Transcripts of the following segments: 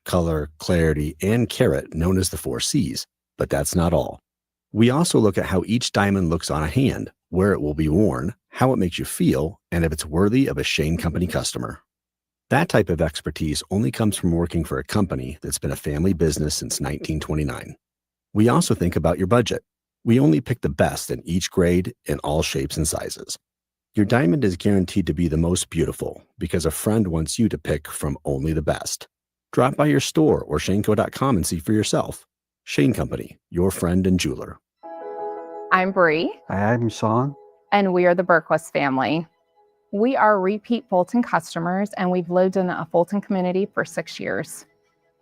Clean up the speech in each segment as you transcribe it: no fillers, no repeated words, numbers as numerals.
color, clarity, and carat, known as the 4 Cs. But that's not all. We also look at how each diamond looks on a hand, where it will be worn, how it makes you feel, and if it's worthy of a Shane Company customer. That type of expertise only comes from working for a company that's been a family business since 1929. We also think about your budget. We only pick the best in each grade in all shapes and sizes. Your diamond is guaranteed to be the most beautiful because a friend wants you to pick from only the best. Drop by your store or shaneco.com and see for yourself. Shane Company, your friend and jeweler. I'm Bree. Hi, I'm Sean. And we are the Berquist family. We are repeat Fulton customers, and we've lived in a Fulton community for 6 years.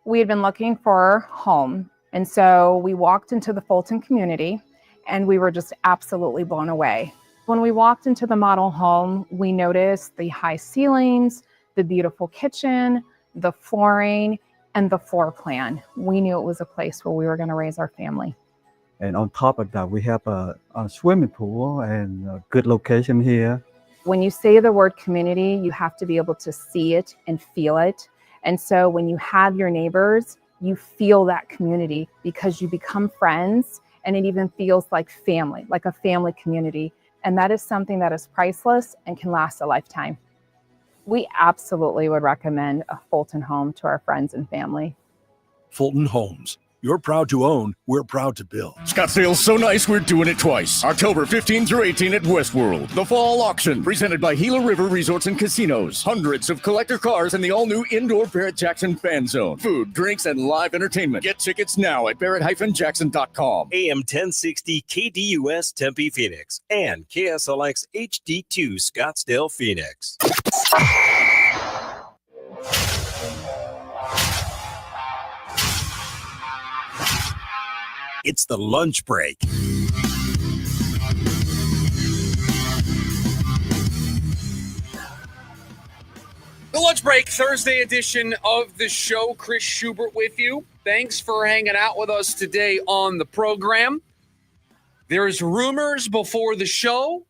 We had been looking for a home, and so we walked into the Fulton community, and we were just absolutely blown away. When we walked into the model home, we noticed the high ceilings, the beautiful kitchen, the flooring, and the floor plan. We knew it was a place where we were going to raise our family. And on top of that, we have a swimming pool and a good location here. When you say the word community, you have to be able to see it and feel it. And so when you have your neighbors, you feel that community because you become friends, and it even feels like family, like a family community. And that is something that is priceless and can last a lifetime. We absolutely would recommend a Fulton home to our friends and family. Fulton Homes. You're proud to own, we're proud to build. Scottsdale's so nice, we're doing it twice. October 15 through 18 at Westworld. The Fall Auction, presented by Gila River Resorts and Casinos. Hundreds of collector cars in the all-new indoor Barrett-Jackson Fan Zone. Food, drinks, and live entertainment. Get tickets now at barrett-jackson.com. AM 1060 KDUS Tempe Phoenix and KSLX HD2 Scottsdale Phoenix. It's the lunch break. The lunch break, Thursday edition of the show. Chris Schubert with you. Thanks for hanging out with us today on the program. There's rumors before the show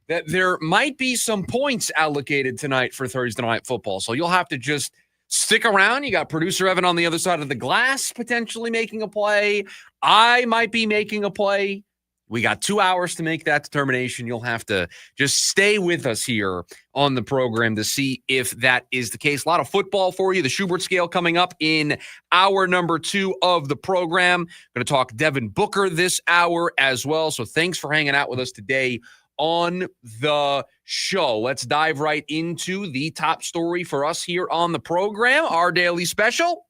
that there might be some points allocated tonight for Thursday Night Football. So you'll have to just stick around. You got producer Evan on the other side of the glass potentially making a play. I might be making a play. We got 2 hours to make that determination. You'll have to just stay with us here on the program to see if that is the case. A lot of football for you. The Schubert scale coming up in hour number 2 of the program. Going to talk Devin Booker this hour as well. So thanks for hanging out with us today on the show. Let's dive right into the top story for us here on the program, our daily special.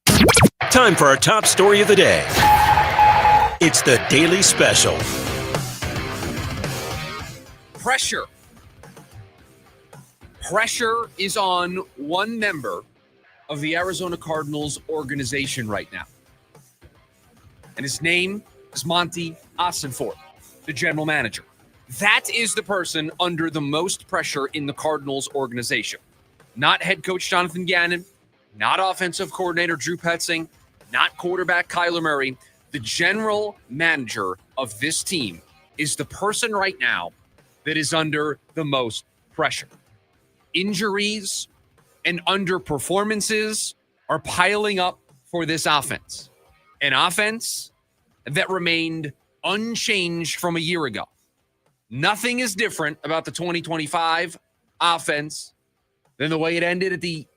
Time for our top story of the day. It's the Daily Special. Pressure. Pressure is on one member of the Arizona Cardinals organization right now. And his name is Monti Ossenfort, the general manager. That is the person under the most pressure in the Cardinals organization. Not head coach Jonathan Gannon, not offensive coordinator Drew Petzing, not quarterback Kyler Murray. The general manager of this team is the person right now that is under the most pressure. Injuries and underperformances are piling up for this offense. An offense that remained unchanged from a year ago. Nothing is different about the 2025 offense than the way it ended at the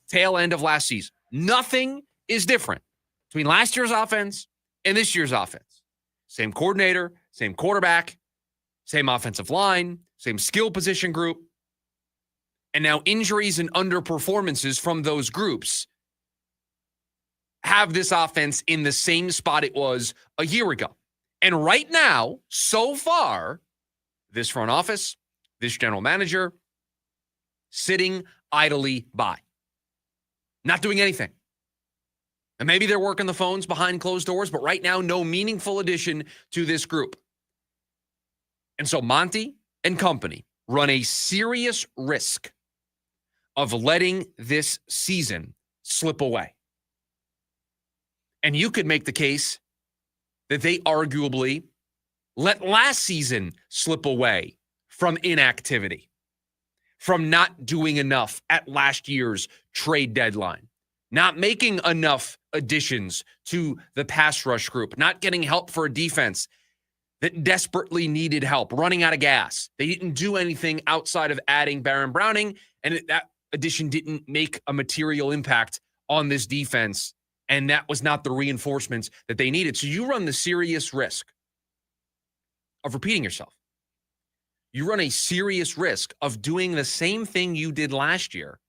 tail end of last season. Nothing is different between last year's offense and this year's offense. Same coordinator, same quarterback, same offensive line, same skill position group. And now injuries and underperformances from those groups have this offense in the same spot it was a year ago. And right now, so far, this front office, this general manager, sitting idly by. Not doing anything. And maybe they're working the phones behind closed doors, but right now, no meaningful addition to this group. And so Monti and company run a serious risk of letting this season slip away. And you could make the case that they arguably let last season slip away from inactivity, from not doing enough at last year's trade deadline. not making enough additions to the pass rush group, not getting help for a defense that desperately needed help, running out of gas. They didn't do anything outside of adding Baron Browning, and that addition didn't make a material impact on this defense, and that was not the reinforcements that they needed. So you run the serious risk of repeating yourself. You run a serious risk of doing the same thing you did last year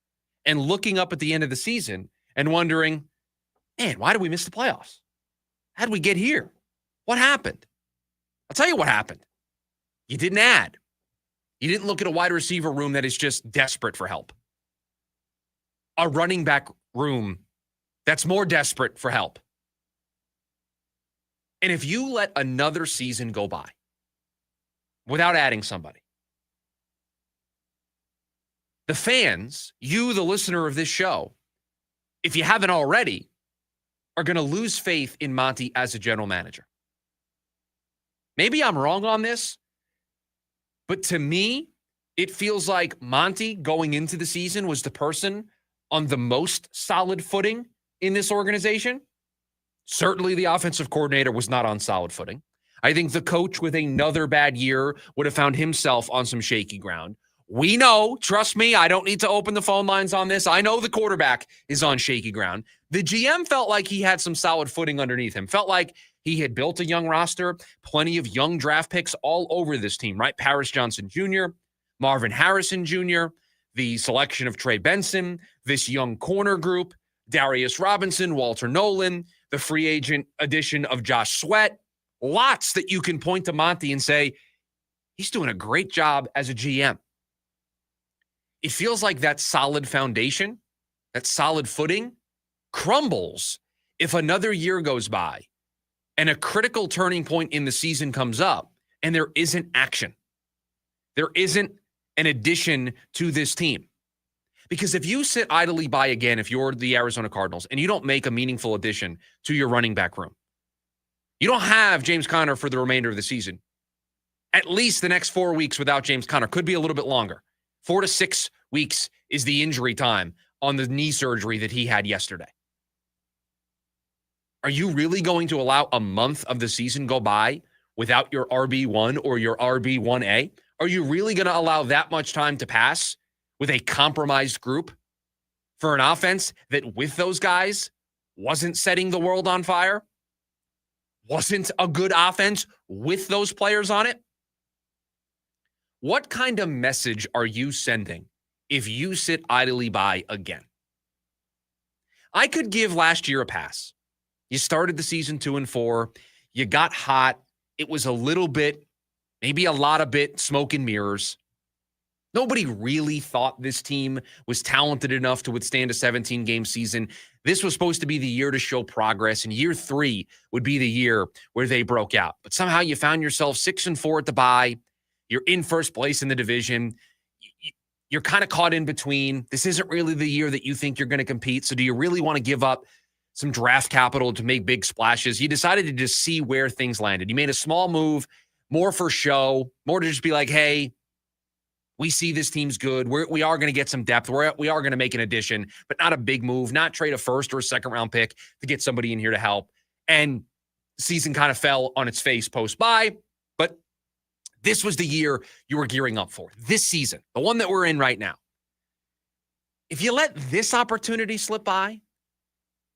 and looking up at the end of the season and wondering, man, why did we miss the playoffs? How did we get here? What happened? I'll tell you what happened. You didn't add. You didn't look at a wide receiver room that is just desperate for help. A running back room that's more desperate for help. And if you let another season go by without adding somebody, the fans, you, the listener of this show, if you haven't already, are going to lose faith in Monti as a general manager. Maybe I'm wrong on this, but to me, it feels like Monti going into the season was the person on the most solid footing in this organization. Certainly the offensive coordinator was not on solid footing. I think the coach with another bad year would have found himself on some shaky ground. We know, trust me, I don't need to open the phone lines on this. I know the quarterback is on shaky ground. The GM felt like he had some solid footing underneath him. Felt like he had built a young roster, plenty of young draft picks all over this team, right? Paris Johnson Jr., Marvin Harrison Jr., the selection of Trey Benson, this young corner group, Darius Robinson, Walter Nolan, the free agent addition of Josh Sweat. Lots that you can point to Monti and say, he's doing a great job as a GM. It feels like that solid foundation, that solid footing crumbles if another year goes by and a critical turning point in the season comes up and there isn't action. There isn't an addition to this team. Because if you sit idly by again, if you're the Arizona Cardinals and you don't make a meaningful addition to your running back room, you don't have James Conner for the remainder of the season. At least the next 4 weeks without James Conner, could be a little bit longer. 4 to 6 weeks is the injury time on the knee surgery that he had yesterday. Are you really going to allow a month of the season go by without your RB1 or your RB1A? Are you really going to allow that much time to pass with a compromised group for an offense that with those guys wasn't setting the world on fire? Wasn't a good offense with those players on it? What kind of message are you sending if you sit idly by again? I could give last year a pass. You started the season 2-4. You got hot. It was a little bit, maybe a lot of bit, smoke and mirrors. Nobody really thought this team was talented enough to withstand a 17-game season. This was supposed to be the year to show progress, and year 3 would be the year where they broke out. But somehow you found yourself 6-4 at the bye. You're in first place in the division. You're kind of caught in between. This isn't really the year that you think you're going to compete. So do you really want to give up some draft capital to make big splashes? You decided to just see where things landed. You made a small move, more for show, more to just be like, hey, we see this team's good. We are going to get some depth. We are going to make an addition, but not a big move, not trade a first or a second round pick to get somebody in here to help. And the season kind of fell on its face post-bye, but this was the year you were gearing up for. This season, the one that we're in right now. If you let this opportunity slip by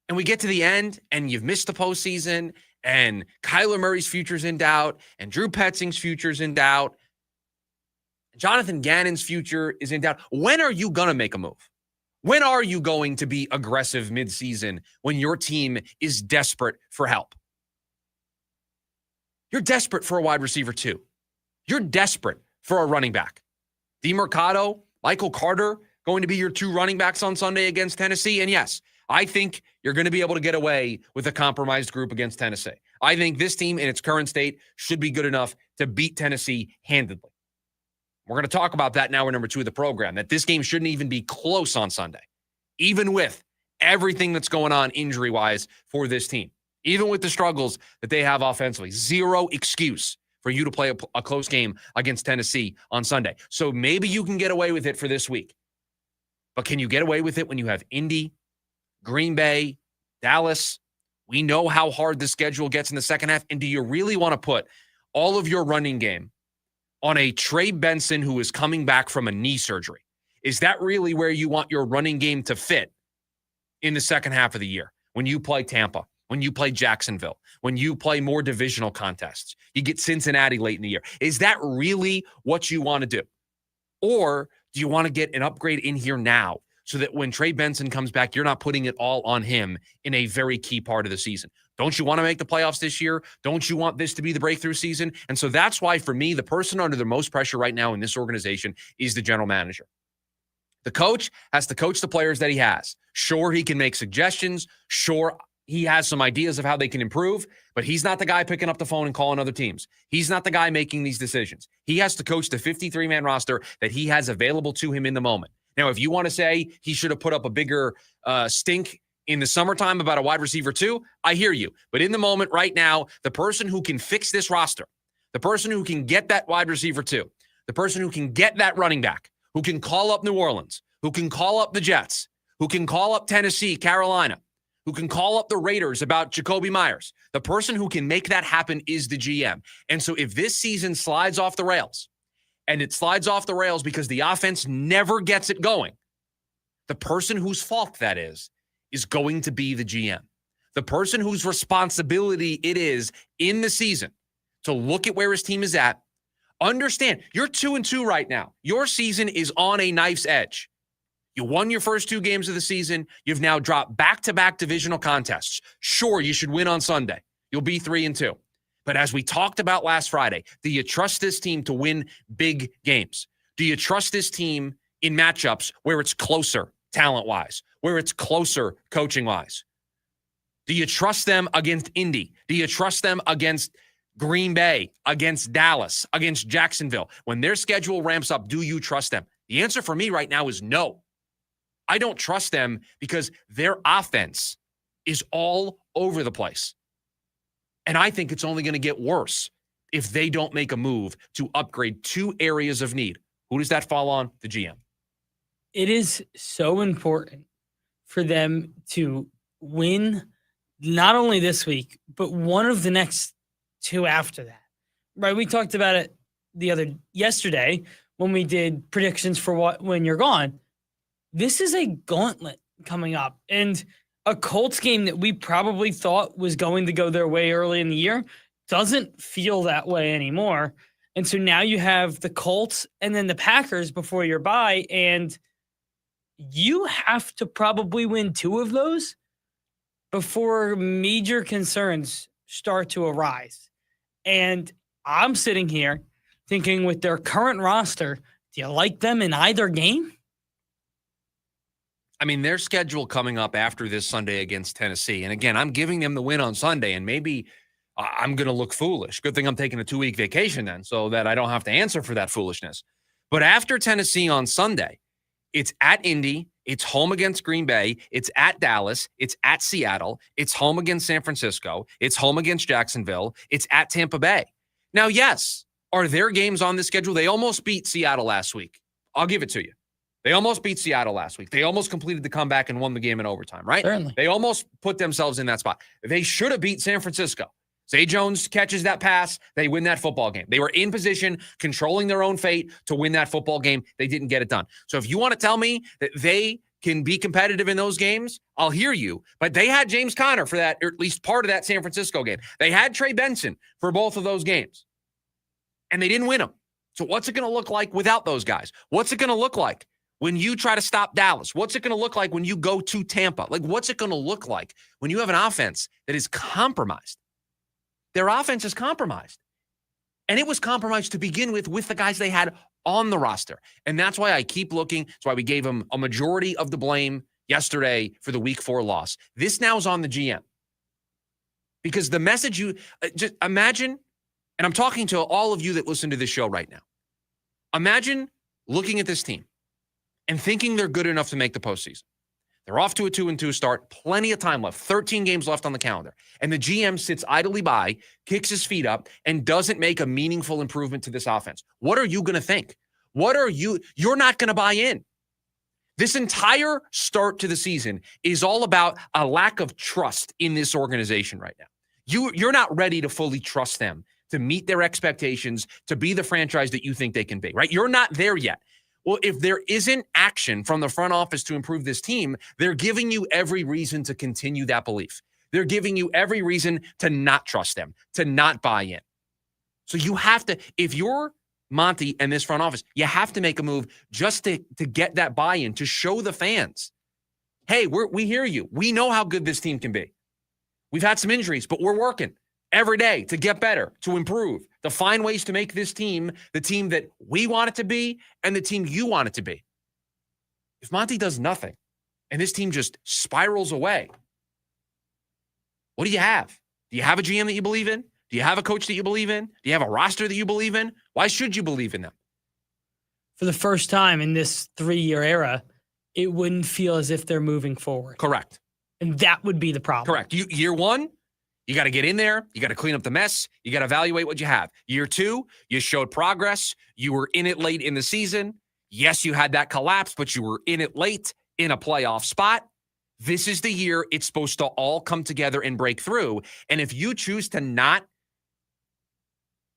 and we get to the end and you've missed the postseason and Kyler Murray's future's in doubt and Drew Petzing's future's in doubt, Jonathan Gannon's future is in doubt. When are you going to make a move? When are you going to be aggressive midseason when your team is desperate for help? You're desperate for a wide receiver too. You're desperate for a running back. DeMercado, Michael Carter, going to be your 2 running backs on Sunday against Tennessee. And yes, I think you're going to be able to get away with a compromised group against Tennessee. I think this team in its current state should be good enough to beat Tennessee handedly. We're going to talk about that now in number 2 of the program, that this game shouldn't even be close on Sunday, even with everything that's going on injury-wise for this team, even with the struggles that they have offensively. Zero excuse for you to play a close game against Tennessee on Sunday. So maybe you can get away with it for this week. But can you get away with it when you have Indy, Green Bay, Dallas. We know how hard the schedule gets in the second half. And do you really want to put all of your running game on a Trey Benson who is coming back from a knee surgery? Is that really where you want your running game to fit in the second half of the year? When you play Tampa, when you play Jacksonville, when you play more divisional contests, you get Cincinnati late in the year. Is that really what you want to do? Or do you want to get an upgrade in here now so that when Trey Benson comes back, you're not putting it all on him in a very key part of the season? Don't you want to make the playoffs this year? Don't you want this to be the breakthrough season? And so that's why, for me, the person under the most pressure right now in this organization is the general manager. The coach has to coach the players that he has. Sure, he can make suggestions. Sure, he has some ideas of how they can improve, but he's not the guy picking up the phone and calling other teams. He's not the guy making these decisions. He has to coach the 53-man roster that he has available to him in the moment. Now, if you want to say he should have put up a bigger stink in the summertime about a wide receiver too, I hear you. But in the moment right now, the person who can fix this roster, the person who can get that wide receiver too, the person who can get that running back, who can call up New Orleans, who can call up the Jets, who can call up Tennessee, Carolina, who can call up the Raiders about Jacoby Myers. The person who can make that happen is the GM. And so if this season slides off the rails, and it slides off the rails because the offense never gets it going, the person whose fault that is going to be the GM. The person whose responsibility it is in the season to look at where his team is at. Understand, you're 2-2 right now. Your season is on a knife's edge. You won your first 2 games of the season. You've now dropped back-to-back divisional contests. Sure, you should win on Sunday. You'll be 3-2. But as we talked about last Friday, do you trust this team to win big games? Do you trust this team in matchups where it's closer talent-wise, where it's closer coaching-wise? Do you trust them against Indy? Do you trust them against Green Bay, against Dallas, against Jacksonville? When their schedule ramps up, do you trust them? The answer for me right now is no. I don't trust them because their offense is all over the place. And I think it's only going to get worse if they don't make a move to upgrade 2 areas of need. Who does that fall on? The GM. It is so important for them to win not only this week, but one of the next 2 after that. Right? We talked about it yesterday when we did predictions for when you're gone. This is a gauntlet coming up, and a Colts game that we probably thought was going to go their way early in the year doesn't feel that way anymore. And so now you have the Colts and then the Packers before your bye, and you have to probably win 2 of those before major concerns start to arise. And I'm sitting here thinking, with their current roster, do you like them in either game? I mean, their schedule coming up after this Sunday against Tennessee. And again, I'm giving them the win on Sunday, and maybe I'm going to look foolish. Good thing I'm taking a 2-week vacation then so that I don't have to answer for that foolishness. But after Tennessee on Sunday, it's at Indy, it's home against Green Bay, it's at Dallas, it's at Seattle, it's home against San Francisco, it's home against Jacksonville, it's at Tampa Bay. Now, yes, are there games on the schedule? They almost beat Seattle last week. I'll give it to you. They almost beat Seattle last week. They almost completed the comeback and won the game in overtime, right? Certainly. They almost put themselves in that spot. They should have beat San Francisco. Zay Jones catches that pass. They win that football game. They were in position, controlling their own fate to win that football game. They didn't get it done. So if you want to tell me that they can be competitive in those games, I'll hear you. But they had James Conner for that, or at least part of that San Francisco game. They had Trey Benson for both of those games, and they didn't win them. So what's it going to look like without those guys? What's it going to look like when you try to stop Dallas? What's it going to look like when you go to Tampa? Like, what's it going to look like when you have an offense that is compromised? Their offense is compromised. And it was compromised to begin with the guys they had on the roster. And that's why I keep looking. That's why we gave them a majority of the blame yesterday for the Week 4 loss. This now is on the GM. Because the message you just imagine, and I'm talking to all of you that listen to this show right now. Imagine looking at this team and thinking they're good enough to make the postseason. They're off to a 2-2 start, plenty of time left, 13 games left on the calendar. And the GM sits idly by, kicks his feet up, and doesn't make a meaningful improvement to this offense. What are you going to think? You're not going to buy in. This entire start to the season is all about a lack of trust in this organization right now. You're not ready to fully trust them to meet their expectations, to be the franchise that you think they can be, right? You're not there yet. Well, if there isn't action from the front office to improve this team, they're giving you every reason to continue that belief. They're giving you every reason to not trust them, to not buy in. So you have to, if you're Monti and this front office, you have to make a move just to get that buy-in, to show the fans, hey, we hear you. We know how good this team can be. We've had some injuries, but we're working every day to get better, to improve, to find ways to make this team the team that we want it to be and the team you want it to be. If Monti does nothing and this team just spirals away, what do you have? Do you have a GM that you believe in? Do you have a coach that you believe in? Do you have a roster that you believe in? Why should you believe in them? For the first time in this 3-year era, it wouldn't feel as if they're moving forward. Correct. And that would be the problem. Correct. Year one, you got to get in there. You got to clean up the mess. You got to evaluate what you have. Year two, you showed progress. You were in it late in the season. Yes, you had that collapse, but you were in it late in a playoff spot. This is the year it's supposed to all come together and break through. And if you choose to not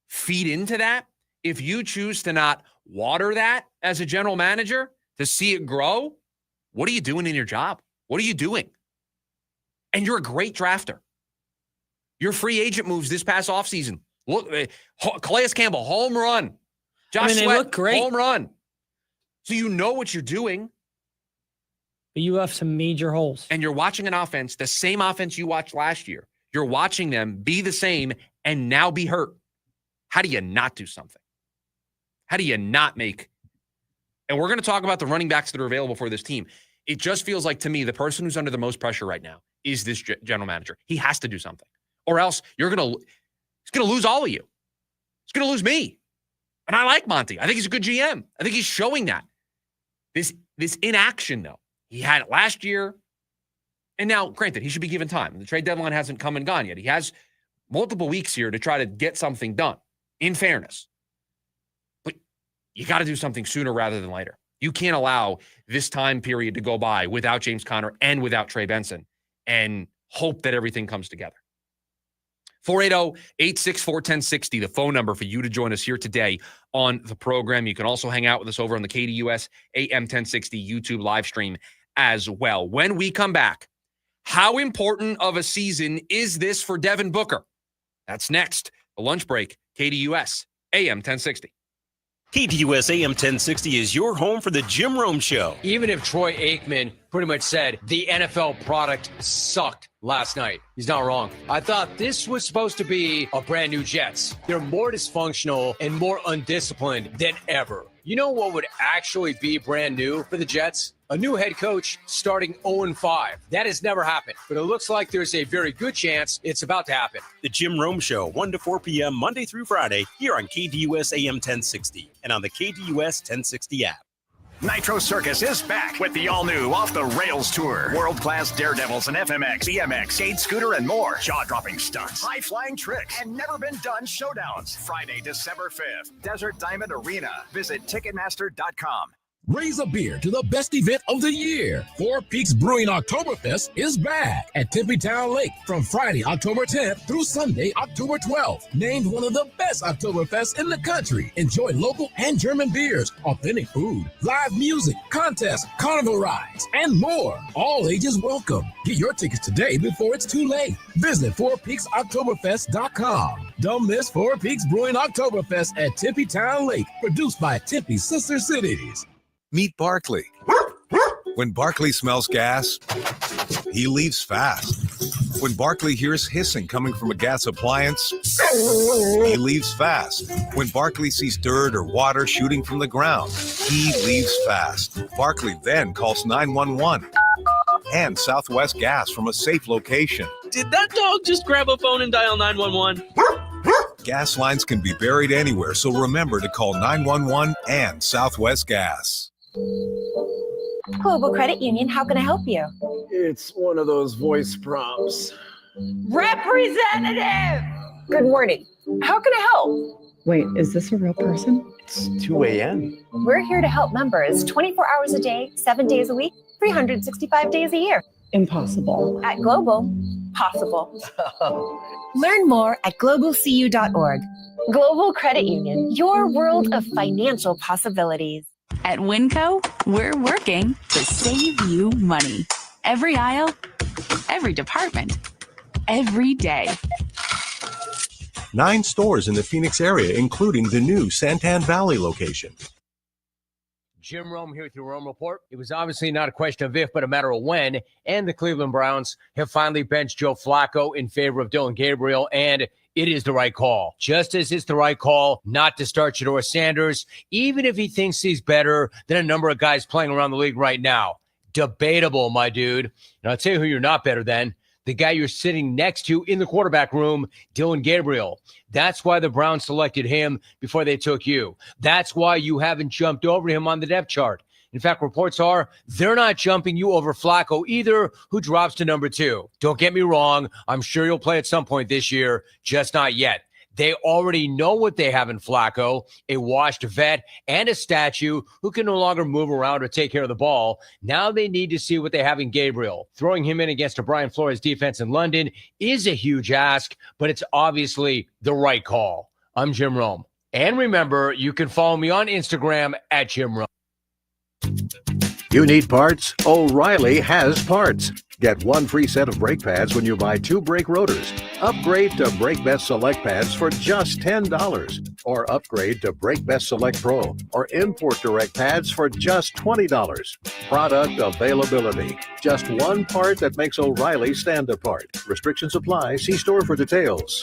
feed into that, if you choose to not water that as a general manager to see it grow, what are you doing in your job? What are you doing? And you're a great drafter. Your free agent moves this past offseason. Look, Calais Campbell, home run. Josh they Sweat, look great. home run. So you know what you're doing. But you have some major holes. And you're watching an offense, the same offense you watched last year. You're watching them be the same and now be hurt. How do you not do something? How do you not make? And we're going to talk about the running backs that are available for this team. It just feels like, to me, the person who's under the most pressure right now is this general manager. He has to do something, or else he's going to lose all of you. He's going to lose me. And I like Monti. I think he's a good GM. I think he's showing that. This inaction, though, he had it last year. And now, granted, he should be given time. The trade deadline hasn't come and gone yet. He has multiple weeks here to try to get something done, in fairness. But you got to do something sooner rather than later. You can't allow this time period to go by without James Conner and without Trey Benson and hope that everything comes together. 480-864-1060, the phone number for you to join us here today on the program. You can also hang out with us over on the KDUS AM 1060 YouTube live stream as well. When we come back, how important of a season is this for Devin Booker? That's next. The lunch break, KDUS AM 1060. KDUS AM 1060 is your home for the Jim Rome Show. Even if Troy Aikman pretty much said the NFL product sucked last night, he's not wrong. I thought this was supposed to be a brand new Jets. They're more dysfunctional and more undisciplined than ever. You know what would actually be brand new for the Jets? A new head coach starting 0-5. That has never happened, but it looks like there's a very good chance it's about to happen. The Jim Rome Show, 1 to 4 p.m. Monday through Friday here on KDUS AM 1060 and on the KDUS 1060 app. Nitro Circus is back with the all-new Off the Rails Tour. World-class daredevils and FMX, BMX, skate, scooter, and more. Jaw-dropping stunts, high-flying tricks, and never-been-done showdowns. Friday, December 5th, Desert Diamond Arena. Visit Ticketmaster.com. Raise a beer to the best event of the year. Four Peaks Brewing Oktoberfest is back at Tempe Town Lake from Friday, October 10th through Sunday, October 12th. Named one of the best Oktoberfests in the country. Enjoy local and German beers, authentic food, live music, contests, carnival rides, and more. All ages welcome. Get your tickets today before it's too late. Visit fourpeaksoktoberfest.com. Don't miss Four Peaks Brewing Oktoberfest at Tempe Town Lake, produced by Tempe Sister Cities. Meet Barkley. When Barkley smells gas, he leaves fast. When Barkley hears hissing coming from a gas appliance, he leaves fast. When Barkley sees dirt or water shooting from the ground, he leaves fast. Barkley then calls 911 and Southwest Gas from a safe location. Did that dog just grab a phone and dial 911? Gas lines can be buried anywhere, so remember to call 911 and Southwest Gas. Global Credit Union, how can I help you? It's one of those voice prompts. Representative! Good morning. How can I help? Wait, is this a real person? It's 2 a.m. We're here to help members 24 hours a day, 7 days a week, 365 days a year. Impossible. At Global, possible. Learn more at globalcu.org. Global Credit Union, your world of financial possibilities. At Winco, we're working to save you money. Every aisle, every department, every day. 9 stores in the Phoenix area, including the new Santan Valley location. Jim Rome here with your Rome Report. It was obviously not a question of if, but a matter of when. And the Cleveland Browns have finally benched Joe Flacco in favor of Dylan Gabriel, and it is the right call. Just as it's the right call not to start Shedeur Sanders, even if he thinks he's better than a number of guys playing around the league right now. Debatable, my dude. And I'll tell you who you're not better than. The guy you're sitting next to in the quarterback room, Dylan Gabriel. That's why the Browns selected him before they took you. That's why you haven't jumped over him on the depth chart. In fact, reports are they're not jumping you over Flacco either, who drops to number 2. Don't get me wrong. I'm sure you'll play at some point this year, just not yet. They already know what they have in Flacco, a washed vet and a statue who can no longer move around or take care of the ball. Now they need to see what they have in Gabriel. Throwing him in against a Brian Flores defense in London is a huge ask, but it's obviously the right call. I'm Jim Rome. And remember, you can follow me on Instagram at Jim Rome. You need parts? O'Reilly has parts. Get 1 free set of brake pads when you buy 2 brake rotors. Upgrade to Brake Best Select pads for just $10. Or upgrade to Brake Best Select Pro or Import Direct pads for just $20. Product availability. Just one part that makes O'Reilly stand apart. Restrictions apply. See store for details.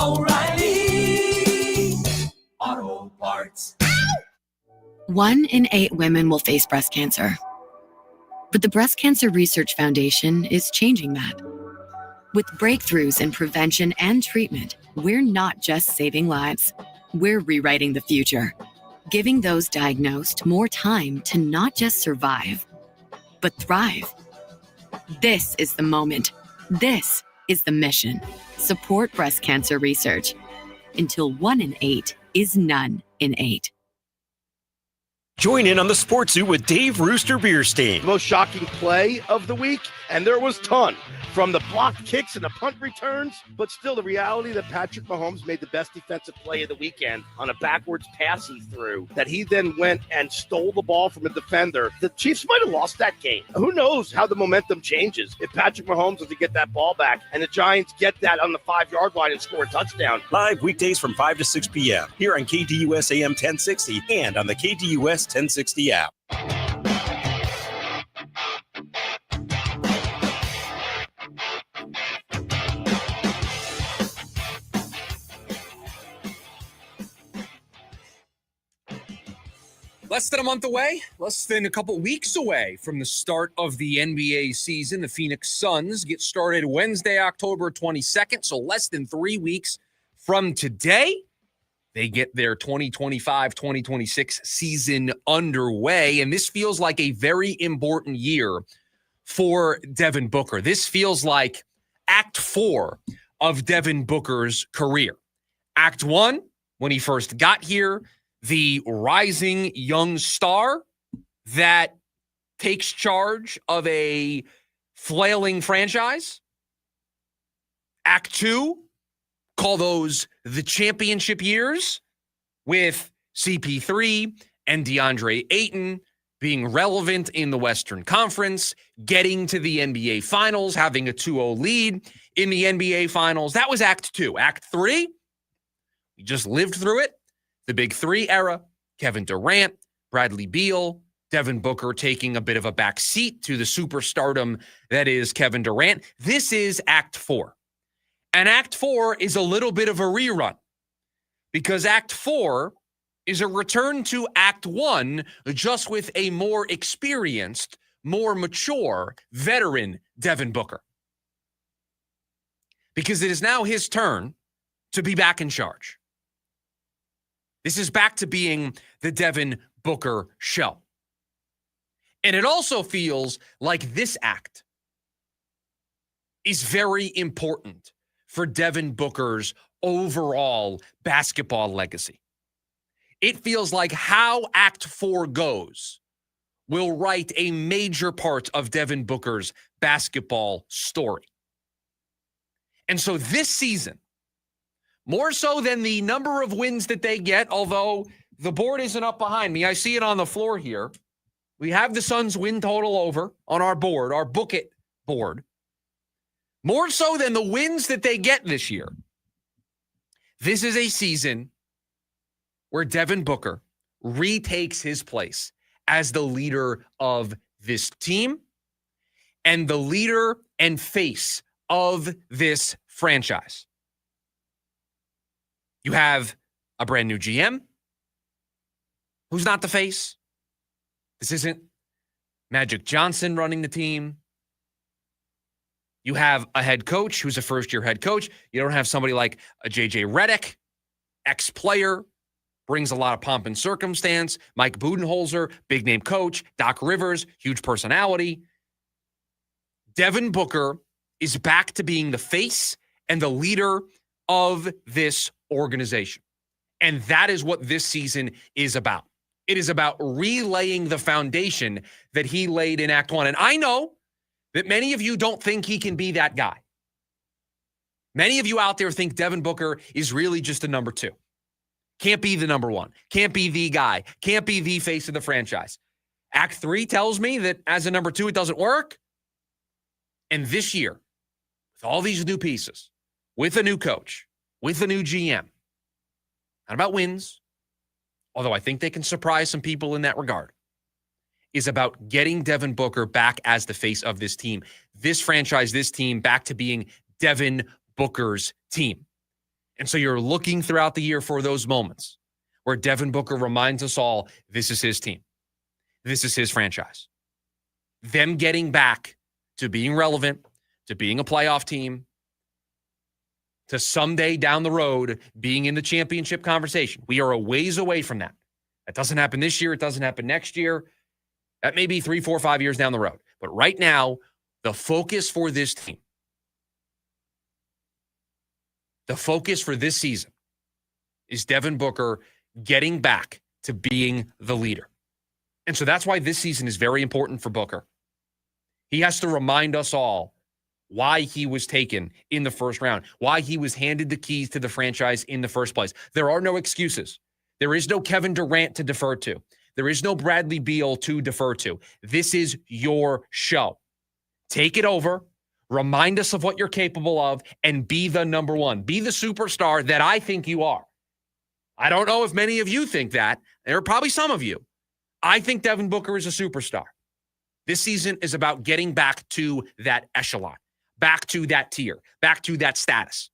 O'Reilly Auto Parts. 1 in 8 women will face breast cancer. But the Breast Cancer Research Foundation is changing that. With breakthroughs in prevention and treatment, we're not just saving lives, we're rewriting the future, giving those diagnosed more time to not just survive, but thrive. This is the moment. This is the mission. Support breast cancer research. Until 1 in 8 is none in 8. Join in on the Sports Zoo with Dave Rooster Beerstein. Most shocking play of the week, and there was ton. From the blocked kicks and the punt returns, but still the reality that Patrick Mahomes made the best defensive play of the weekend on a backwards pass he threw, that he then went and stole the ball from a defender. The Chiefs might have lost that game. Who knows how the momentum changes if Patrick Mahomes was to get that ball back and the Giants get that on the 5-yard line and score a touchdown. Live weekdays from 5 to 6 p.m. here on KDUS AM 1060 and on the KDUS 1060 app. Less than a month away, less than a couple weeks away from the start of the NBA season. The Phoenix Suns get started Wednesday, October 22nd, so less than 3 weeks from today. They get their 2025-2026 season underway, and this feels like a very important year for Devin Booker. This feels like Act 4 of Devin Booker's career. Act 1, when he first got here, the rising young star that takes charge of a flailing franchise. Act 2, call those the championship years, with CP3 and DeAndre Ayton being relevant in the Western Conference, getting to the NBA Finals, having a 2-0 lead in the NBA Finals. That was Act 2. Act 3, we just lived through it. The Big Three era, Kevin Durant, Bradley Beal, Devin Booker taking a bit of a back seat to the superstardom that is Kevin Durant. This is Act 4. And Act 4 is a little bit of a rerun because Act 4 is a return to Act 1, just with a more experienced, more mature, veteran Devin Booker. Because it is now his turn to be back in charge. This is back to being the Devin Booker show. And it also feels like this act is very important for Devin Booker's overall basketball legacy. It feels like how Act 4 goes will write a major part of Devin Booker's basketball story. And so this season, more so than the number of wins that they get, although the board isn't up behind me, I see it on the floor here. We have the Suns win total over on our board, our book it board. More so than the wins that they get this year, this is a season where Devin Booker retakes his place as the leader of this team and the leader and face of this franchise. You have a brand new GM who's not the face. This isn't Magic Johnson running the team. You have a head coach who's a first-year head coach. You don't have somebody like a J.J. Redick, ex-player, brings a lot of pomp and circumstance. Mike Budenholzer, big-name coach. Doc Rivers, huge personality. Devin Booker is back to being the face and the leader of this organization. And that is what this season is about. It is about relaying the foundation that he laid in Act 1. And I know that many of you don't think he can be that guy. Many of you out there think Devin Booker is really just a number 2. Can't be the number 1. Can't be the guy. Can't be the face of the franchise. Act 3 tells me that as a number 2, it doesn't work. And this year, with all these new pieces, with a new coach, with a new GM, not about wins, although I think they can surprise some people in that regard, is about getting Devin Booker back as the face of this team. This franchise, this team, back to being Devin Booker's team. And so you're looking throughout the year for those moments where Devin Booker reminds us all, this is his team. This is his franchise. Them getting back to being relevant, to being a playoff team, to someday down the road being in the championship conversation. We are a ways away from that. That doesn't happen this year. It doesn't happen next year. That may be 3, 4, 5 years down the road. But right now, the focus for this team, the focus for this season is Devin Booker getting back to being the leader. And so that's why this season is very important for Booker. He has to remind us all why he was taken in the first round, why he was handed the keys to the franchise in the first place. There are no excuses. There is no Kevin Durant to defer to. There is no Bradley Beal to defer to. This is your show. Take it over, remind us of what you're capable of, and be the number 1. Be the superstar that I think you are. I don't know if many of you think that. There are probably some of you. I think Devin Booker is a superstar. This season is about getting back to that echelon, back to that tier, back to that status.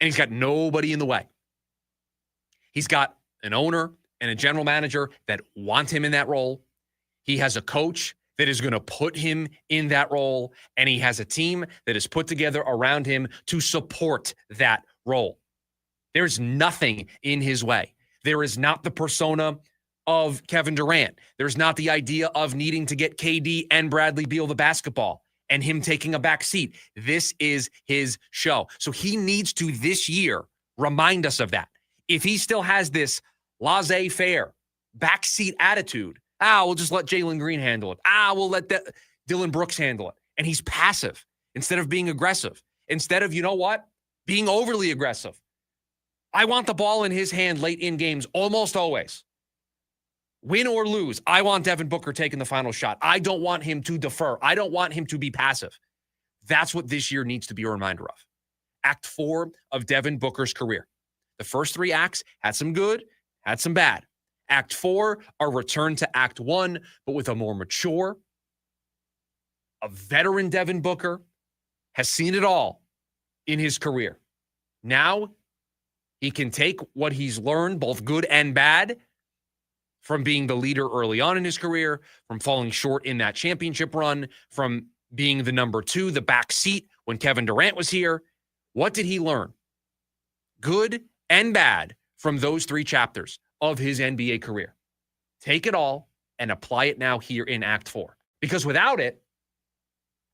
And he's got nobody in the way. He's got an owner and a general manager that want him in that role. He has a coach that is going to put him in that role. And he has a team that is put together around him to support that role. There's nothing in his way. There is not the persona of Kevin Durant. There's not the idea of needing to get KD and Bradley Beal the basketball and him taking a back seat. This is his show. So he needs to this year remind us of that. If he still has this laissez-faire, backseat attitude, we'll just let Jalen Green handle it. We'll let Dylan Brooks handle it. And he's passive instead of being aggressive. Instead of, you know what, being overly aggressive. I want the ball in his hand late in games almost always. Win or lose, I want Devin Booker taking the final shot. I don't want him to defer. I don't want him to be passive. That's what this year needs to be a reminder of. Act 4 of Devin Booker's career. The first 3 acts had some good, had some bad. Act 4, a return to Act 1, but with a more mature, a veteran Devin Booker has seen it all in his career. Now, he can take what he's learned, both good and bad, from being the leader early on in his career, from falling short in that championship run, from being the number 2, the back seat when Kevin Durant was here. What did he learn? Good and bad from those 3 chapters of his NBA career. Take it all and apply it now here in Act 4. Because without it,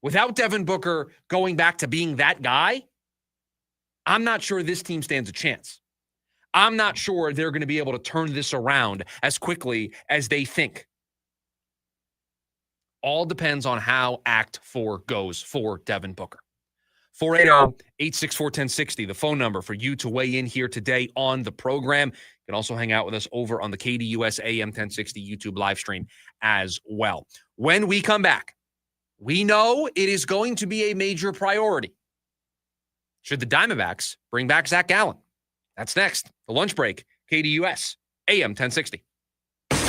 without Devin Booker going back to being that guy, I'm not sure this team stands a chance. I'm not sure they're going to be able to turn this around as quickly as they think. All depends on how Act 4 goes for Devin Booker. 480-864-1060, the phone number for you to weigh in here today on the program. You can also hang out with us over on the KDUS AM 1060 YouTube live stream as well. When we come back, we know it is going to be a major priority. Should the Diamondbacks bring back Zac Gallen? That's next. The lunch break, KDUS AM 1060.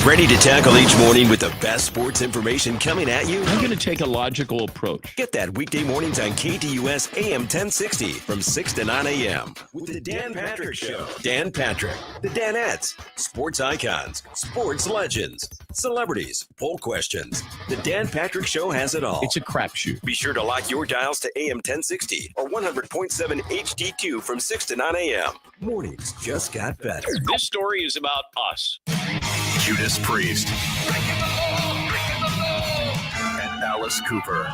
Ready to tackle each morning with the best sports information coming at you? I'm going to take a logical approach. Get that weekday mornings on KDUS AM 1060 from 6 to 9 a.m. with the Dan Patrick Show. Dan Patrick, the Danettes, sports icons, sports legends, celebrities, poll questions. The Dan Patrick Show has it all. It's a crapshoot. Be sure to lock your dials to AM 1060 or 100.7 HD2 from 6 to 9 a.m. Mornings just got better. This story is about us. Judas Priest and Alice Cooper.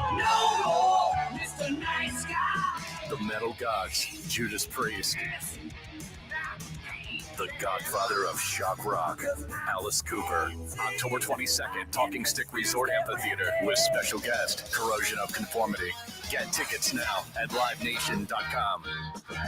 The metal gods, Judas Priest. The godfather of shock rock, Alice Cooper. October 22nd, Talking Stick Resort Amphitheater with special guest, Corrosion of Conformity. Get tickets now at livenation.com.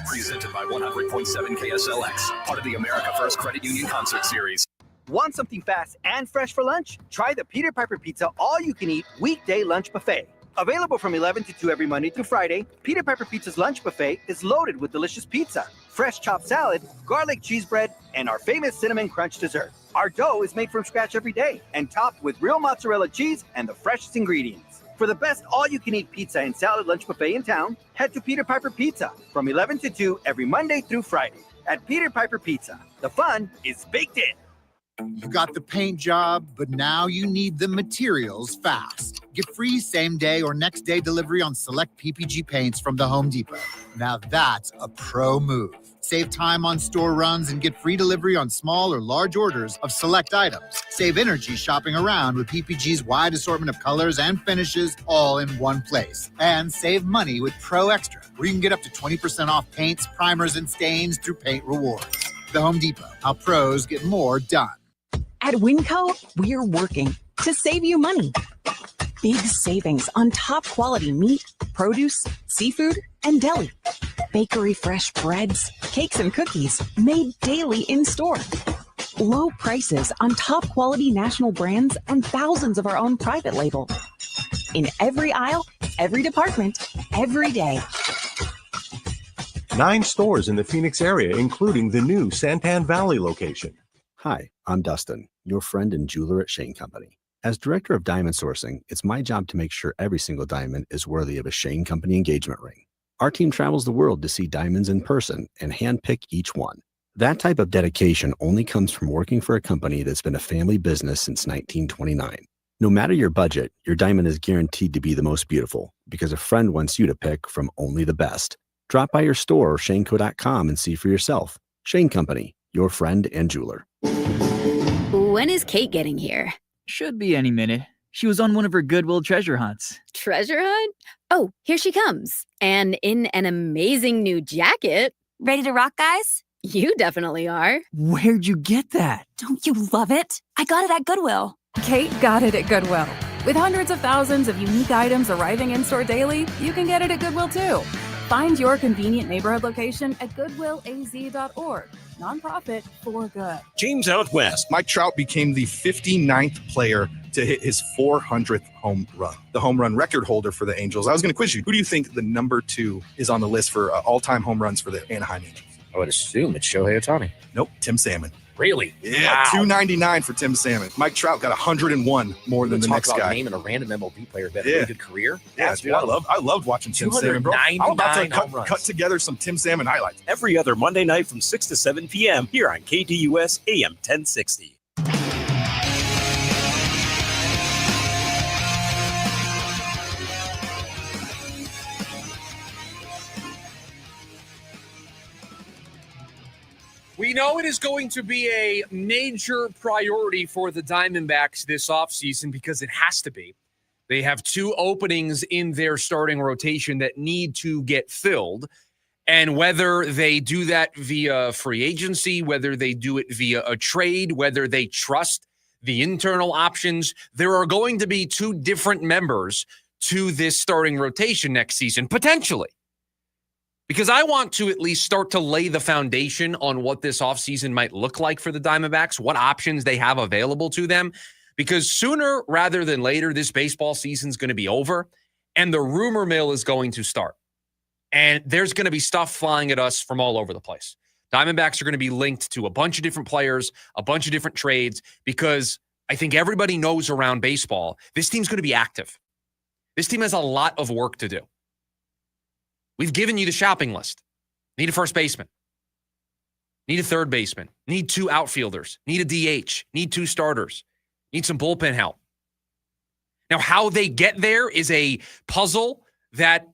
Presented by 100.7 KSLX, part of the America First Credit Union Concert Series. Want something fast and fresh for lunch? Try the Peter Piper Pizza all-you-can-eat weekday lunch buffet. Available from 11 to 2 every Monday through Friday, Peter Piper Pizza's lunch buffet is loaded with delicious pizza, fresh chopped salad, garlic cheese bread, and our famous cinnamon crunch dessert. Our dough is made from scratch every day and topped with real mozzarella cheese and the freshest ingredients. For the best all-you-can-eat pizza and salad lunch buffet in town, head to Peter Piper Pizza from 11 to 2 every Monday through Friday. At Peter Piper Pizza, the fun is baked in. You got the paint job, but now you need the materials fast. Get free same-day or next-day delivery on select PPG paints from the Home Depot. Now that's a pro move. Save time on store runs and get free delivery on small or large orders of select items. Save energy shopping around with PPG's wide assortment of colors and finishes all in one place. And save money with Pro Extra, where you can get up to 20% off paints, primers, and stains through Paint Rewards. The Home Depot, how pros get more done. At Winco, we're working to save you money. Big savings on top quality meat, produce, seafood, and deli. Bakery fresh breads, cakes, and cookies made daily in store. Low prices on top quality national brands and thousands of our own private label. In every aisle, every department, every day. 9 stores in the Phoenix area, including the new Santan Valley location. Hi, I'm Dustin, your friend and jeweler at Shane Company. As director of diamond sourcing, it's my job to make sure every single diamond is worthy of a Shane Company engagement ring. Our team travels the world to see diamonds in person and handpick each one. That type of dedication only comes from working for a company that's been a family business since 1929. No matter your budget, your diamond is guaranteed to be the most beautiful because a friend wants you to pick from only the best. Drop by your store or shaneco.com and see for yourself. Shane Company, your friend and jeweler. When is Kate getting here? Should be any minute. She was on one of her Goodwill treasure hunts. Treasure hunt? Oh, here she comes. And in an amazing new jacket. Ready to rock, guys? You definitely are. Where'd you get that? Don't you love it? I got it at Goodwill. Kate got it at Goodwill. With hundreds of thousands of unique items arriving in-store daily, you can get it at Goodwill too. Find your convenient neighborhood location at goodwillaz.org. Nonprofit for good. James out west. Mike Trout became the 59th player to hit his 400th home run. The home run record holder for the Angels. I was going to quiz you. Who do you think the number 2 is on the list for all-time home runs for the Anaheim Angels? I would assume it's Shohei Ohtani. Nope, Tim Salmon. Really? Yeah, Wow. 299 for Tim Salmon. Mike Trout got 101 more than the Talk next about guy. naming a random MLB player that had a Yeah. really good career. Yeah, That's dude, I loved watching Tim Salmon, bro. I'm about to 299 home runs. cut together some Tim Salmon highlights. Every other Monday night from 6 to 7 p.m. here on KDUS AM 1060. We know it is going to be a major priority for the Diamondbacks this offseason because it has to be. They have 2 openings in their starting rotation that need to get filled. And whether they do that via free agency, whether they do it via a trade, whether they trust the internal options, there are going to be two different members to this starting rotation next season, potentially. Because I want to at least start to lay the foundation on what this offseason might look like for the Diamondbacks, what options they have available to them. Because sooner rather than later, this baseball season is going to be over, and the rumor mill is going to start. And there's going to be stuff flying at us from all over the place. Diamondbacks are going to be linked to a bunch of different players, a bunch of different trades, because I think everybody knows around baseball, this team's going to be active. This team has a lot of work to do. We've given you the shopping list. Need a first baseman. Need a third baseman. Need 2 outfielders. Need a DH. Need 2 starters. Need some bullpen help. Now, how they get there is a puzzle that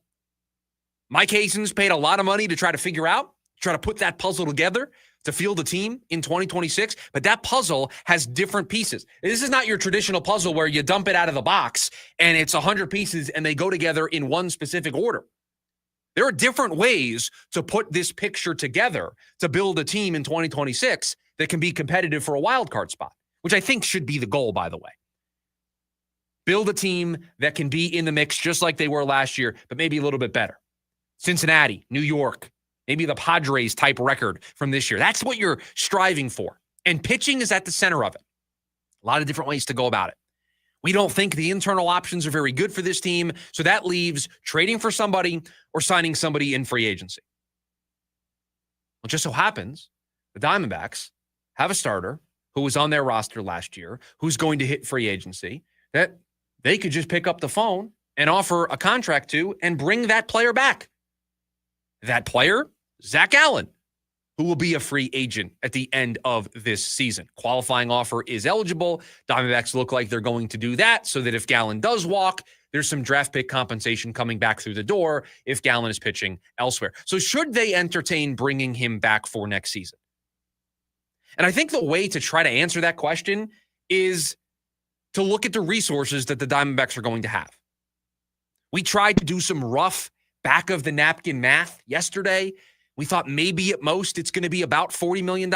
Mike Hazen's paid a lot of money to try to figure out, try to put that puzzle together to field a team in 2026. But that puzzle has different pieces. This is not your traditional puzzle where you dump it out of the box and it's 100 pieces and they go together in one specific order. There are different ways to put this picture together to build a team in 2026 that can be competitive for a wild card spot, which I think should be the goal, by the way. Build a team that can be in the mix just like they were last year, but maybe a little bit better. Cincinnati, New York, maybe the Padres type record from this year. That's what you're striving for. And pitching is at the center of it. A lot of different ways to go about it. We don't think the internal options are very good for this team, so that leaves trading for somebody or signing somebody in free agency. Well, it just so happens the Diamondbacks have a starter who was on their roster last year, who's going to hit free agency, that they could just pick up the phone and offer a contract to and bring that player back. That player, Zac Gallen, who will be a free agent at the end of this season. Qualifying offer is eligible. Diamondbacks look like they're going to do that so that if Gallen does walk, there's some draft pick compensation coming back through the door if Gallen is pitching elsewhere. So should they entertain bringing him back for next season? And I think the way to try to answer that question is to look at the resources that the Diamondbacks are going to have. We tried to do some rough back-of-the-napkin math yesterday. We thought maybe at most it's going to be about $40 million.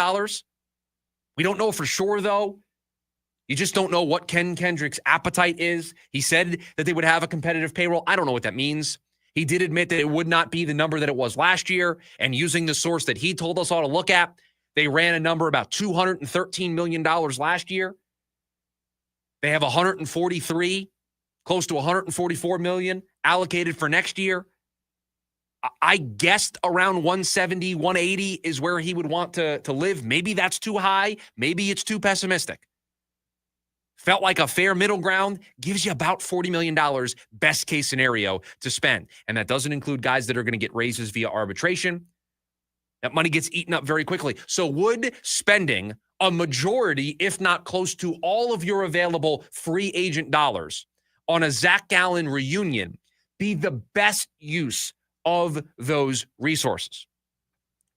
We don't know for sure, though. You just don't know what Ken Kendrick's appetite is. He said that they would have a competitive payroll. I don't know what that means. He did admit that it would not be the number that it was last year. And using the source that he told us all to look at, they ran a number about $213 million last year. They have 143, close to 144 million allocated for next year. I guessed around 170, 180 is where he would want to live. Maybe that's too high. Maybe it's too pessimistic. Felt like a fair middle ground, gives you about $40 million best case scenario to spend. And that doesn't include guys that are going to get raises via arbitration. That money gets eaten up very quickly. So would spending a majority, if not close to all of your available free agent dollars on a Zac Gallen reunion be the best use of those resources?